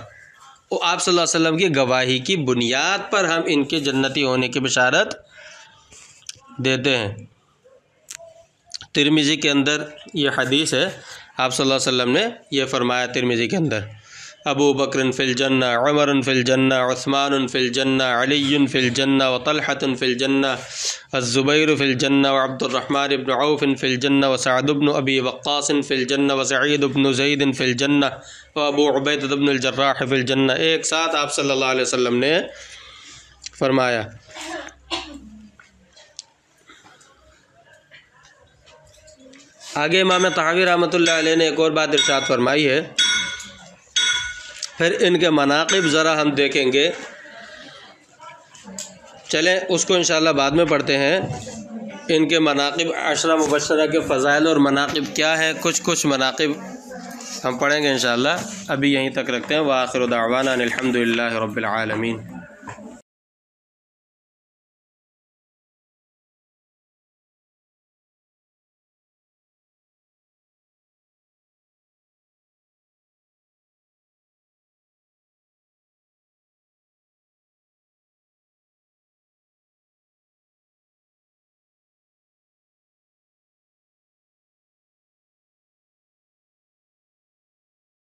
وہ آپ صلی اللہ علیہ وسلم کی گواہی کی بنیاد پر ہم ان کے جنتی ہونے کی بشارت دیتے ہیں۔ ترمذی کے اندر یہ حدیث ہے، آپ صلی اللہ علیہ وسلم نے یہ فرمایا ترمذی کے اندر، ابو بکر فی الجنہ، عمر فی الجنہ، عثمان فی الجنہ، علی فی الجنہ، وطلحۃ فی الجنہ، الزبیر فی الجنہ، وعبد الرحمن بن عوف فی الجنہ، وسعد بن ابی وقاص فی الجنہ، وسعید بن زید فی الجنہ، وابو عبیدہ بن الجراح فی الجنہ۔ ایک ساتھ آپ صلی اللہ علیہ وسلم نے فرمایا۔ آگے امام طحاوی رحمۃ اللہ علیہ نے ایک اور بات ارشاد فرمائی ہے، پھر ان کے مناقب ذرا ہم دیکھیں گے، چلیں اس کو انشاءاللہ بعد میں پڑھتے ہیں۔ ان کے مناقب، عشرہ مبشرہ کے فضائل اور مناقب کیا ہیں، کچھ مناقب ہم پڑھیں گے انشاءاللہ۔ ابھی یہیں تک رکھتے ہیں۔ وآخر دعوانا الحمد للہ رب العالمین۔